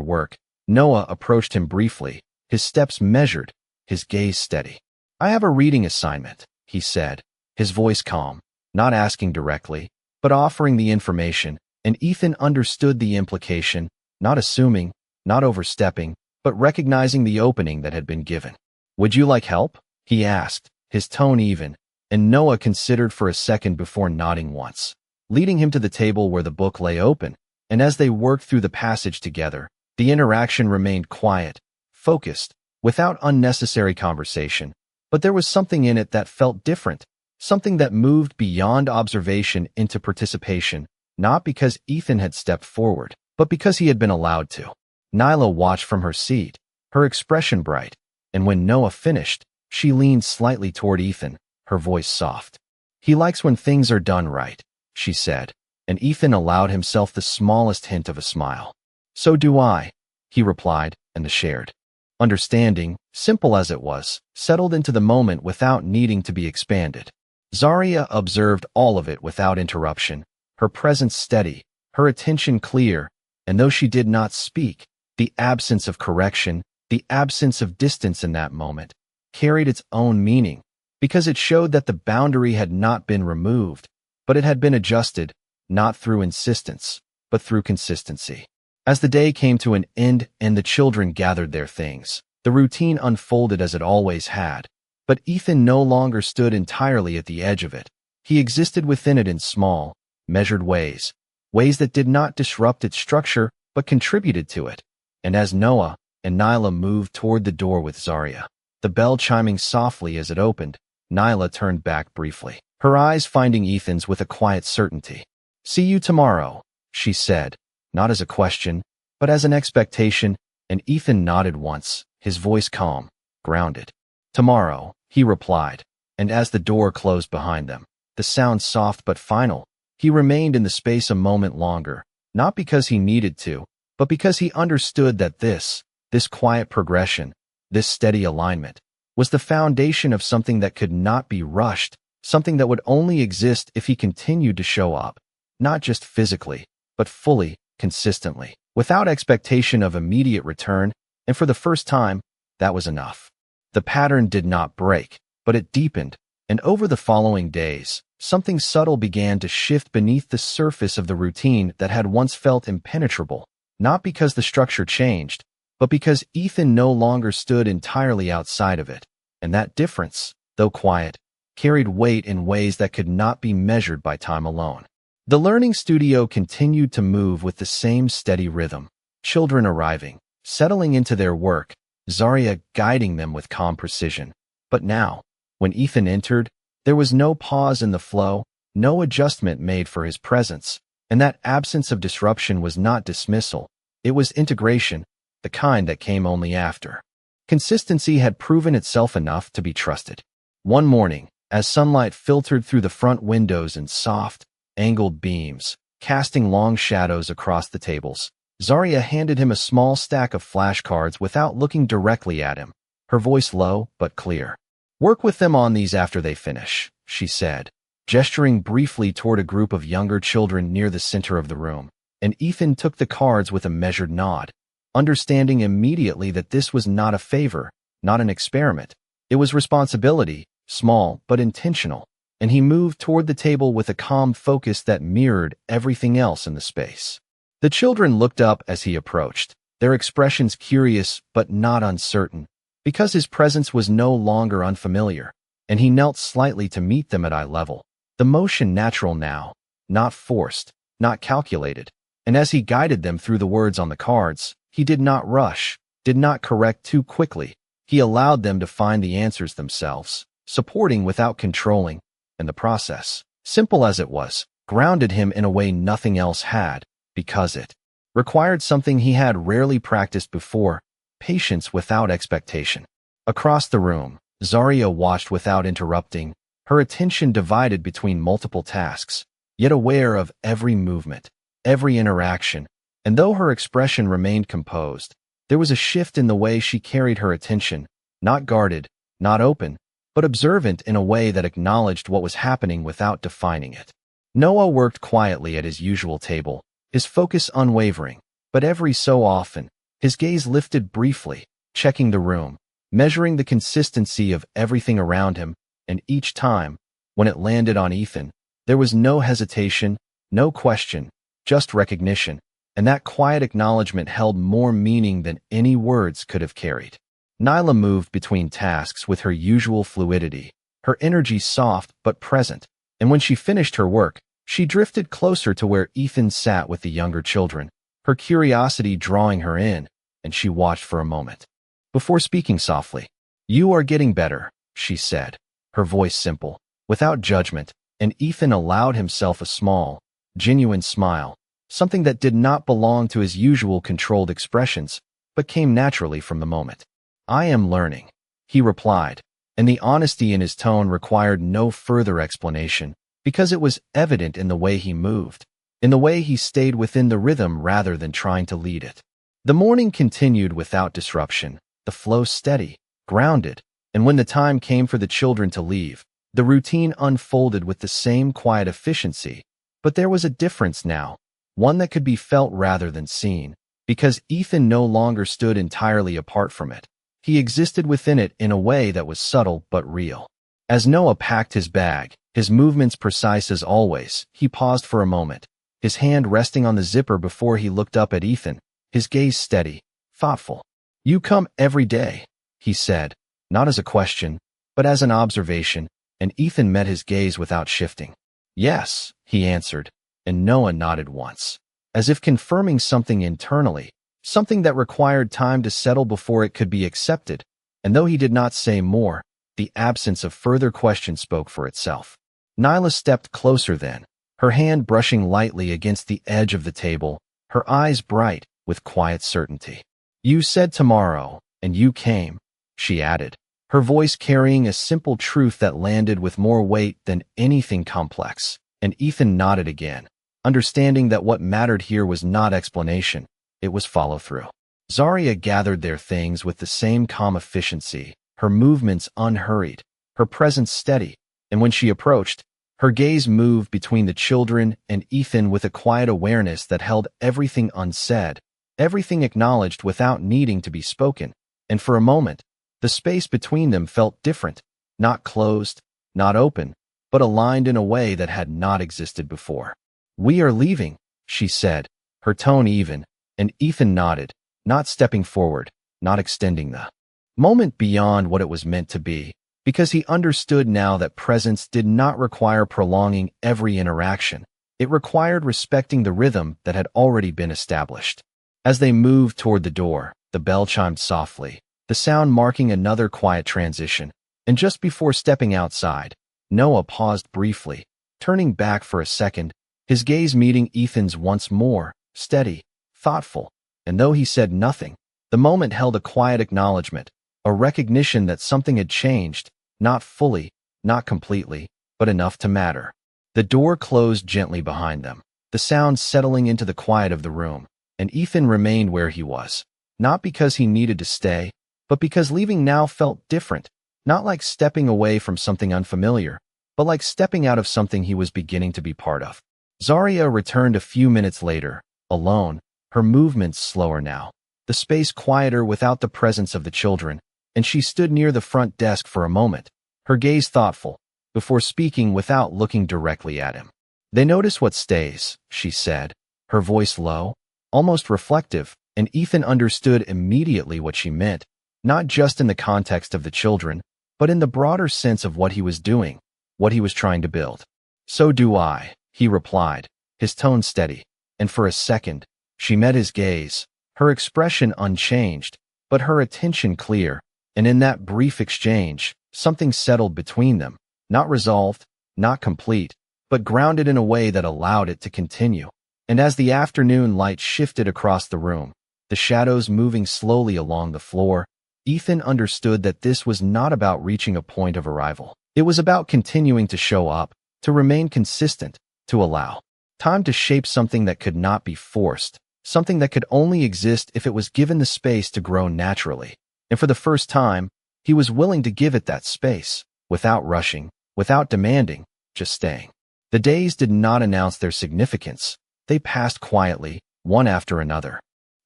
work, Noah approached him briefly, his steps measured, his gaze steady. "I have a reading assignment," he said, his voice calm, not asking directly, but offering the information, and Ethan understood the implication, not assuming, not overstepping, but recognizing the opening that had been given. "Would you like help?" he asked, his tone even, and Noah considered for a second before nodding once, leading him to the table where the book lay open, and as they worked through the passage together, the interaction remained quiet, focused, without unnecessary conversation, but there was something in it that felt different, something that moved beyond observation into participation, not because Ethan had stepped forward, but because he had been allowed to. Nyla watched from her seat, her expression bright, and when Noah finished, she leaned slightly toward Ethan, her voice soft. "He likes when things are done right," she said, and Ethan allowed himself the smallest hint of a smile. "So do I," he replied, and the shared understanding, simple as it was, settled into the moment without needing to be expanded. Zarya observed all of it without interruption, her presence steady, her attention clear, and though she did not speak, the absence of correction, the absence of distance in that moment, carried its own meaning, because it showed that the boundary had not been removed, but it had been adjusted, not through insistence, but through consistency. As the day came to an end and the children gathered their things, the routine unfolded as it always had, but Ethan no longer stood entirely at the edge of it. He existed within it in small, measured ways, ways that did not disrupt its structure but contributed to it. And as Noah and Nyla moved toward the door with Zarya, the bell chiming softly as it opened, Nyla turned back briefly, her eyes finding Ethan's with a quiet certainty. "See you tomorrow," she said, not as a question, but as an expectation, and Ethan nodded once, his voice calm, grounded. "Tomorrow," he replied, and as the door closed behind them, the sound soft but final, he remained in the space a moment longer, not because he needed to, but because he understood that this quiet progression, this steady alignment, was the foundation of something that could not be rushed, something that would only exist if he continued to show up, not just physically, but fully, consistently, without expectation of immediate return, and for the first time, that was enough. The pattern did not break, but it deepened, and over the following days, something subtle began to shift beneath the surface of the routine that had once felt impenetrable, not because the structure changed, but because Ethan no longer stood entirely outside of it, and that difference, though quiet, carried weight in ways that could not be measured by time alone. The learning studio continued to move with the same steady rhythm, children arriving, settling into their work, Zarya guiding them with calm precision. But now, when Ethan entered, there was no pause in the flow, no adjustment made for his presence, and that absence of disruption was not dismissal, it was integration, the kind that came only after. Consistency had proven itself enough to be trusted. One morning, as sunlight filtered through the front windows in soft, angled beams, casting long shadows across the tables, Zarya handed him a small stack of flashcards without looking directly at him, her voice low but clear. "Work with them on these after they finish," she said, gesturing briefly toward a group of younger children near the center of the room, and Ethan took the cards with a measured nod, understanding immediately that this was not a favor, not an experiment. It was responsibility, small but intentional, and he moved toward the table with a calm focus that mirrored everything else in the space. The children looked up as he approached, their expressions curious but not uncertain, because his presence was no longer unfamiliar, and he knelt slightly to meet them at eye level, the motion natural now, not forced, not calculated, and as he guided them through the words on the cards, he did not rush, did not correct too quickly. He allowed them to find the answers themselves, supporting without controlling, and the process, simple as it was, grounded him in a way nothing else had, because it required something he had rarely practiced before, patience without expectation. Across the room, Zarya watched without interrupting, her attention divided between multiple tasks, yet aware of every movement, every interaction, and though her expression remained composed, there was a shift in the way she carried her attention, not guarded, not open, but observant in a way that acknowledged what was happening without defining it. Noah worked quietly at his usual table, his focus unwavering, But every so often, his gaze lifted briefly, checking the room, measuring the consistency of everything around him, and each time, when it landed on Ethan, there was no hesitation, no question, just recognition, and that quiet acknowledgement held more meaning than any words could have carried. Nyla moved between tasks with her usual fluidity, her energy soft but present, and when she finished her work, she drifted closer to where Ethan sat with the younger children, her curiosity drawing her in, and she watched for a moment. Before speaking softly, "You are getting better," she said, her voice simple, without judgment, and Ethan allowed himself a small, genuine smile, something that did not belong to his usual controlled expressions, but came naturally from the moment. "I am learning," he replied, and the honesty in his tone required no further explanation, because it was evident in the way he moved, in the way he stayed within the rhythm rather than trying to lead it. The morning continued without disruption, the flow steady, grounded, and when the time came for the children to leave, the routine unfolded with the same quiet efficiency, but there was a difference now, one that could be felt rather than seen, because Ethan no longer stood entirely apart from it. He existed within it in a way that was subtle but real. As Noah packed his bag, his movements precise as always, he paused for a moment, his hand resting on the zipper before he looked up at Ethan, his gaze steady, thoughtful. "You come every day," he said, not as a question, but as an observation, and Ethan met his gaze without shifting. "Yes," he answered, and Noah nodded once, as if confirming something internally, something that required time to settle before it could be accepted, and though he did not say more, the absence of further question spoke for itself. Nyla stepped closer then, her hand brushing lightly against the edge of the table, her eyes bright with quiet certainty. "You said tomorrow, and you came," she added, her voice carrying a simple truth that landed with more weight than anything complex, and Ethan nodded again, understanding that what mattered here was not explanation, it was follow-through. Zarya gathered their things with the same calm efficiency, her movements unhurried, her presence steady, and when she approached, her gaze moved between the children and Ethan with a quiet awareness that held everything unsaid, everything acknowledged without needing to be spoken, and for a moment, the space between them felt different, not closed, not open, but aligned in a way that had not existed before. "We are leaving," she said, her tone even, and Ethan nodded, not stepping forward, not extending the moment beyond what it was meant to be, because he understood now that presence did not require prolonging every interaction. It required respecting the rhythm that had already been established. As they moved toward the door, the bell chimed softly, the sound marking another quiet transition, and just before stepping outside, Noah paused briefly, turning back for a second, his gaze meeting Ethan's once more, steady, thoughtful, and though he said nothing, the moment held a quiet acknowledgement, a recognition that something had changed, not fully, not completely, but enough to matter. The door closed gently behind them, the sound settling into the quiet of the room, and Ethan remained where he was, not because he needed to stay, but because leaving now felt different, not like stepping away from something unfamiliar, but like stepping out of something he was beginning to be part of. Zarya returned a few minutes later, alone, her movements slower now, the space quieter without the presence of the children, and she stood near the front desk for a moment, her gaze thoughtful, before speaking without looking directly at him. "They notice what stays," she said, her voice low, almost reflective, and Ethan understood immediately what she meant, not just in the context of the children, but in the broader sense of what he was doing, what he was trying to build. "So do I," he replied, his tone steady, and for a second, she met his gaze, her expression unchanged, but her attention clear, and in that brief exchange, something settled between them, not resolved, not complete, but grounded in a way that allowed it to continue. And as the afternoon light shifted across the room, the shadows moving slowly along the floor, Ethan understood that this was not about reaching a point of arrival. It was about continuing to show up, to remain consistent, to allow time to shape something that could not be forced, something that could only exist if it was given the space to grow naturally. And for the first time, he was willing to give it that space, without rushing, without demanding, just staying. The days did not announce their significance. They passed quietly, one after another.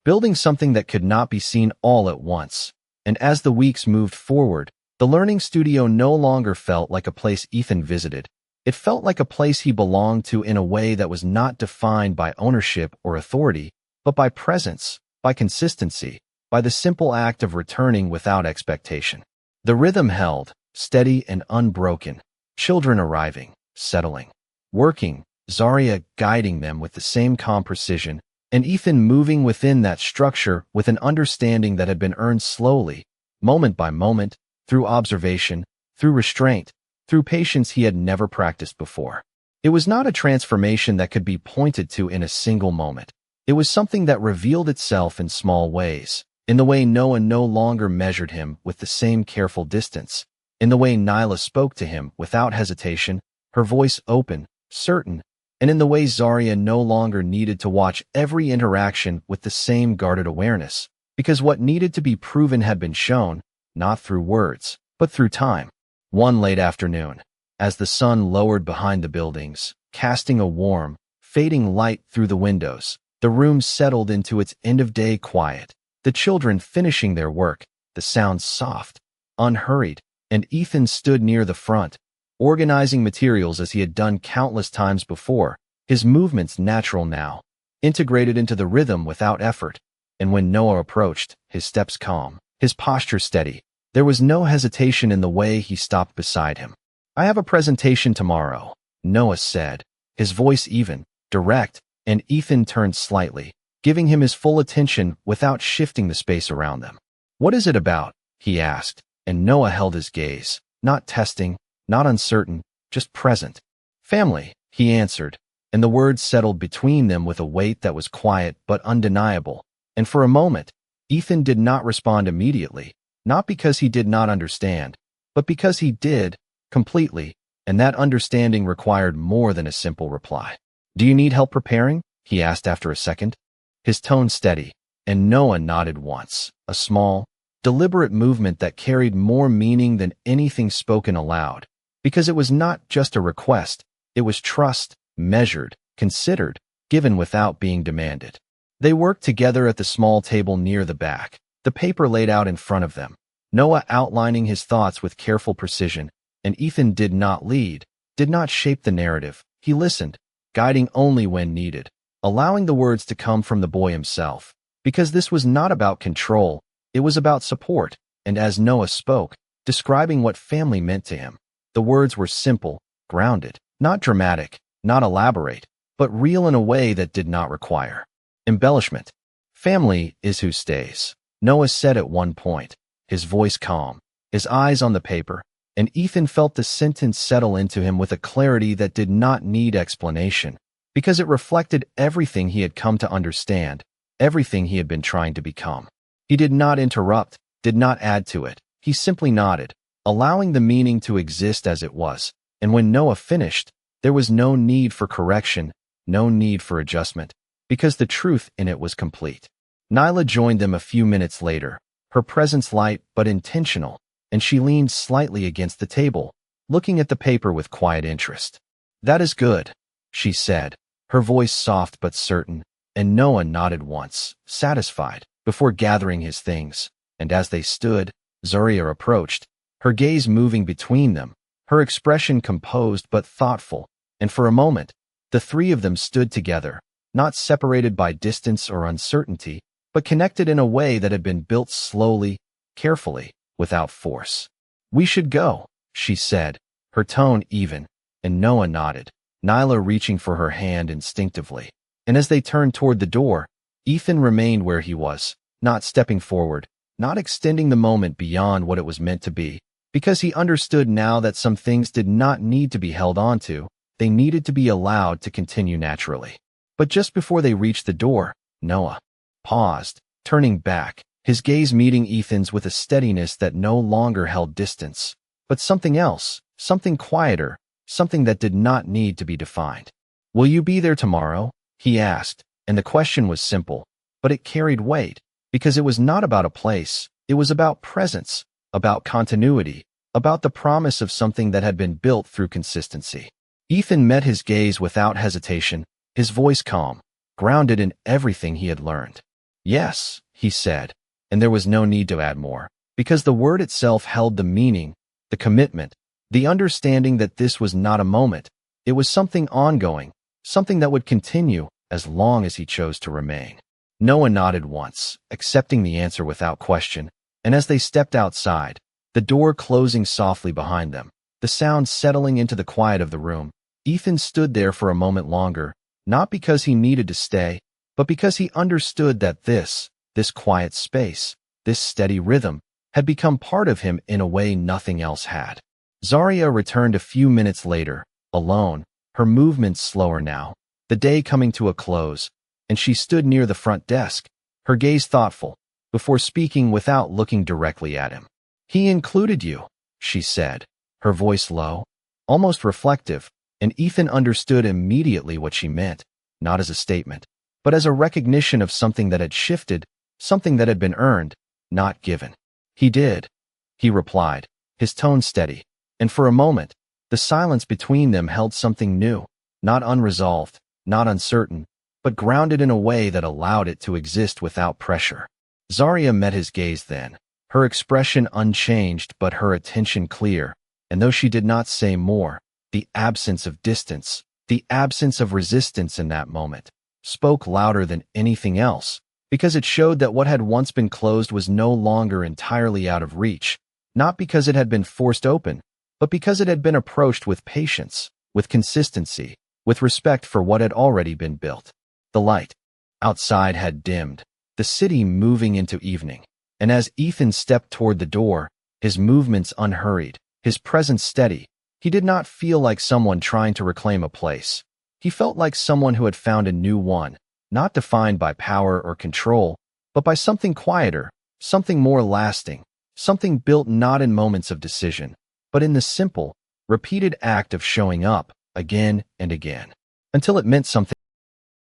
building something that could not be seen all at once. And as the weeks moved forward, the learning studio no longer felt like a place Ethan visited. It felt like a place he belonged to in a way that was not defined by ownership or authority, but by presence, by consistency, by the simple act of returning without expectation. The rhythm held, steady and unbroken, children arriving, settling, working, Zarya guiding them with the same calm precision, and Ethan moving within that structure with an understanding that had been earned slowly, moment by moment, through observation, through restraint, through patience he had never practiced before. It was not a transformation that could be pointed to in a single moment. It was something that revealed itself in small ways, in the way Noah no longer measured him with the same careful distance, in the way Nyla spoke to him without hesitation, her voice open, certain, and in the way Zarya no longer needed to watch every interaction with the same guarded awareness, because what needed to be proven had been shown, not through words, but through time. One late afternoon, as the sun lowered behind the buildings, casting a warm, fading light through the windows, the room settled into its end-of-day quiet, the children finishing their work, the sounds soft, unhurried, and Ethan stood near the front, organizing materials as he had done countless times before, his movements natural now, integrated into the rhythm without effort. And when Noah approached, his steps calm, his posture steady, there was no hesitation in the way he stopped beside him. "I have a presentation tomorrow," Noah said, his voice even, direct, and Ethan turned slightly, giving him his full attention without shifting the space around them. "What is it about?" he asked, and Noah held his gaze, not testing, not uncertain, just present. "Family," he answered, and the words settled between them with a weight that was quiet but undeniable. And for a moment, Ethan did not respond immediately, not because he did not understand, but because he did, completely, and that understanding required more than a simple reply. "Do you need help preparing?" he asked after a second. His tone steady, and Noah nodded once, a small, deliberate movement that carried more meaning than anything spoken aloud, because it was not just a request, it was trust, measured, considered, given without being demanded. They worked together at the small table near the back, the paper laid out in front of them, Noah outlining his thoughts with careful precision, and Ethan did not lead, did not shape the narrative. He listened, guiding only when needed, allowing the words to come from the boy himself, because this was not about control, it was about support. And as Noah spoke, describing what family meant to him, the words were simple, grounded, not dramatic, not elaborate, but real in a way that did not require embellishment. "Family is who stays," Noah said at one point, his voice calm, his eyes on the paper, and Ethan felt the sentence settle into him with a clarity that did not need explanation, because it reflected everything he had come to understand, everything he had been trying to become. He did not interrupt, did not add to it. He simply nodded, allowing the meaning to exist as it was. And when Noah finished, there was no need for correction, no need for adjustment, because the truth in it was complete. Nyla joined them a few minutes later, her presence light but intentional, and she leaned slightly against the table, looking at the paper with quiet interest. "That is good," she said, her voice soft but certain, and Noah nodded once, satisfied, before gathering his things. And as they stood, Zarya approached, her gaze moving between them, her expression composed but thoughtful, and for a moment, the three of them stood together, not separated by distance or uncertainty, but connected in a way that had been built slowly, carefully, without force. "We should go," she said, her tone even, and Noah nodded, Nyla reaching for her hand instinctively. And as they turned toward the door, Ethan remained where he was, not stepping forward, not extending the moment beyond what it was meant to be, because he understood now that some things did not need to be held on to, they needed to be allowed to continue naturally. But just before they reached the door, Noah paused, turning back, his gaze meeting Ethan's with a steadiness that no longer held distance, but something else, something quieter, something that did not need to be defined. "Will you be there tomorrow?" he asked, and the question was simple, but it carried weight, because it was not about a place, it was about presence, about continuity, about the promise of something that had been built through consistency. Ethan met his gaze without hesitation, his voice calm, grounded in everything he had learned. Yes, he said, and there was no need to add more, because the word itself held the meaning, the commitment, the understanding that this was not a moment. It was something ongoing, something that would continue as long as he chose to remain. Noah nodded once, accepting the answer without question, and as they stepped outside, the door closing softly behind them, the sound settling into the quiet of the room, Ethan stood there for a moment longer, not because he needed to stay, but because he understood that this quiet space, this steady rhythm, had become part of him in a way nothing else had. Zarya returned a few minutes later, alone, her movements slower now, the day coming to a close, and she stood near the front desk, her gaze thoughtful, before speaking without looking directly at him. "He included you," she said, her voice low, almost reflective, and Ethan understood immediately what she meant, not as a statement, but as a recognition of something that had shifted, something that had been earned, not given. "He did," he replied, his tone steady, and for a moment, the silence between them held something new, not unresolved, not uncertain, but grounded in a way that allowed it to exist without pressure. Zarya met his gaze then, her expression unchanged but her attention clear, and though she did not say more, the absence of distance, the absence of resistance in that moment, spoke louder than anything else, because it showed that what had once been closed was no longer entirely out of reach, not because it had been forced open, but because it had been approached with patience, with consistency, with respect for what had already been built. The light outside had dimmed, the city moving into evening, and as Ethan stepped toward the door, his movements unhurried, his presence steady, he did not feel like someone trying to reclaim a place. He felt like someone who had found a new one, not defined by power or control, but by something quieter, something more lasting, something built not in moments of decision, but in the simple, repeated act of showing up again and again, until it meant something.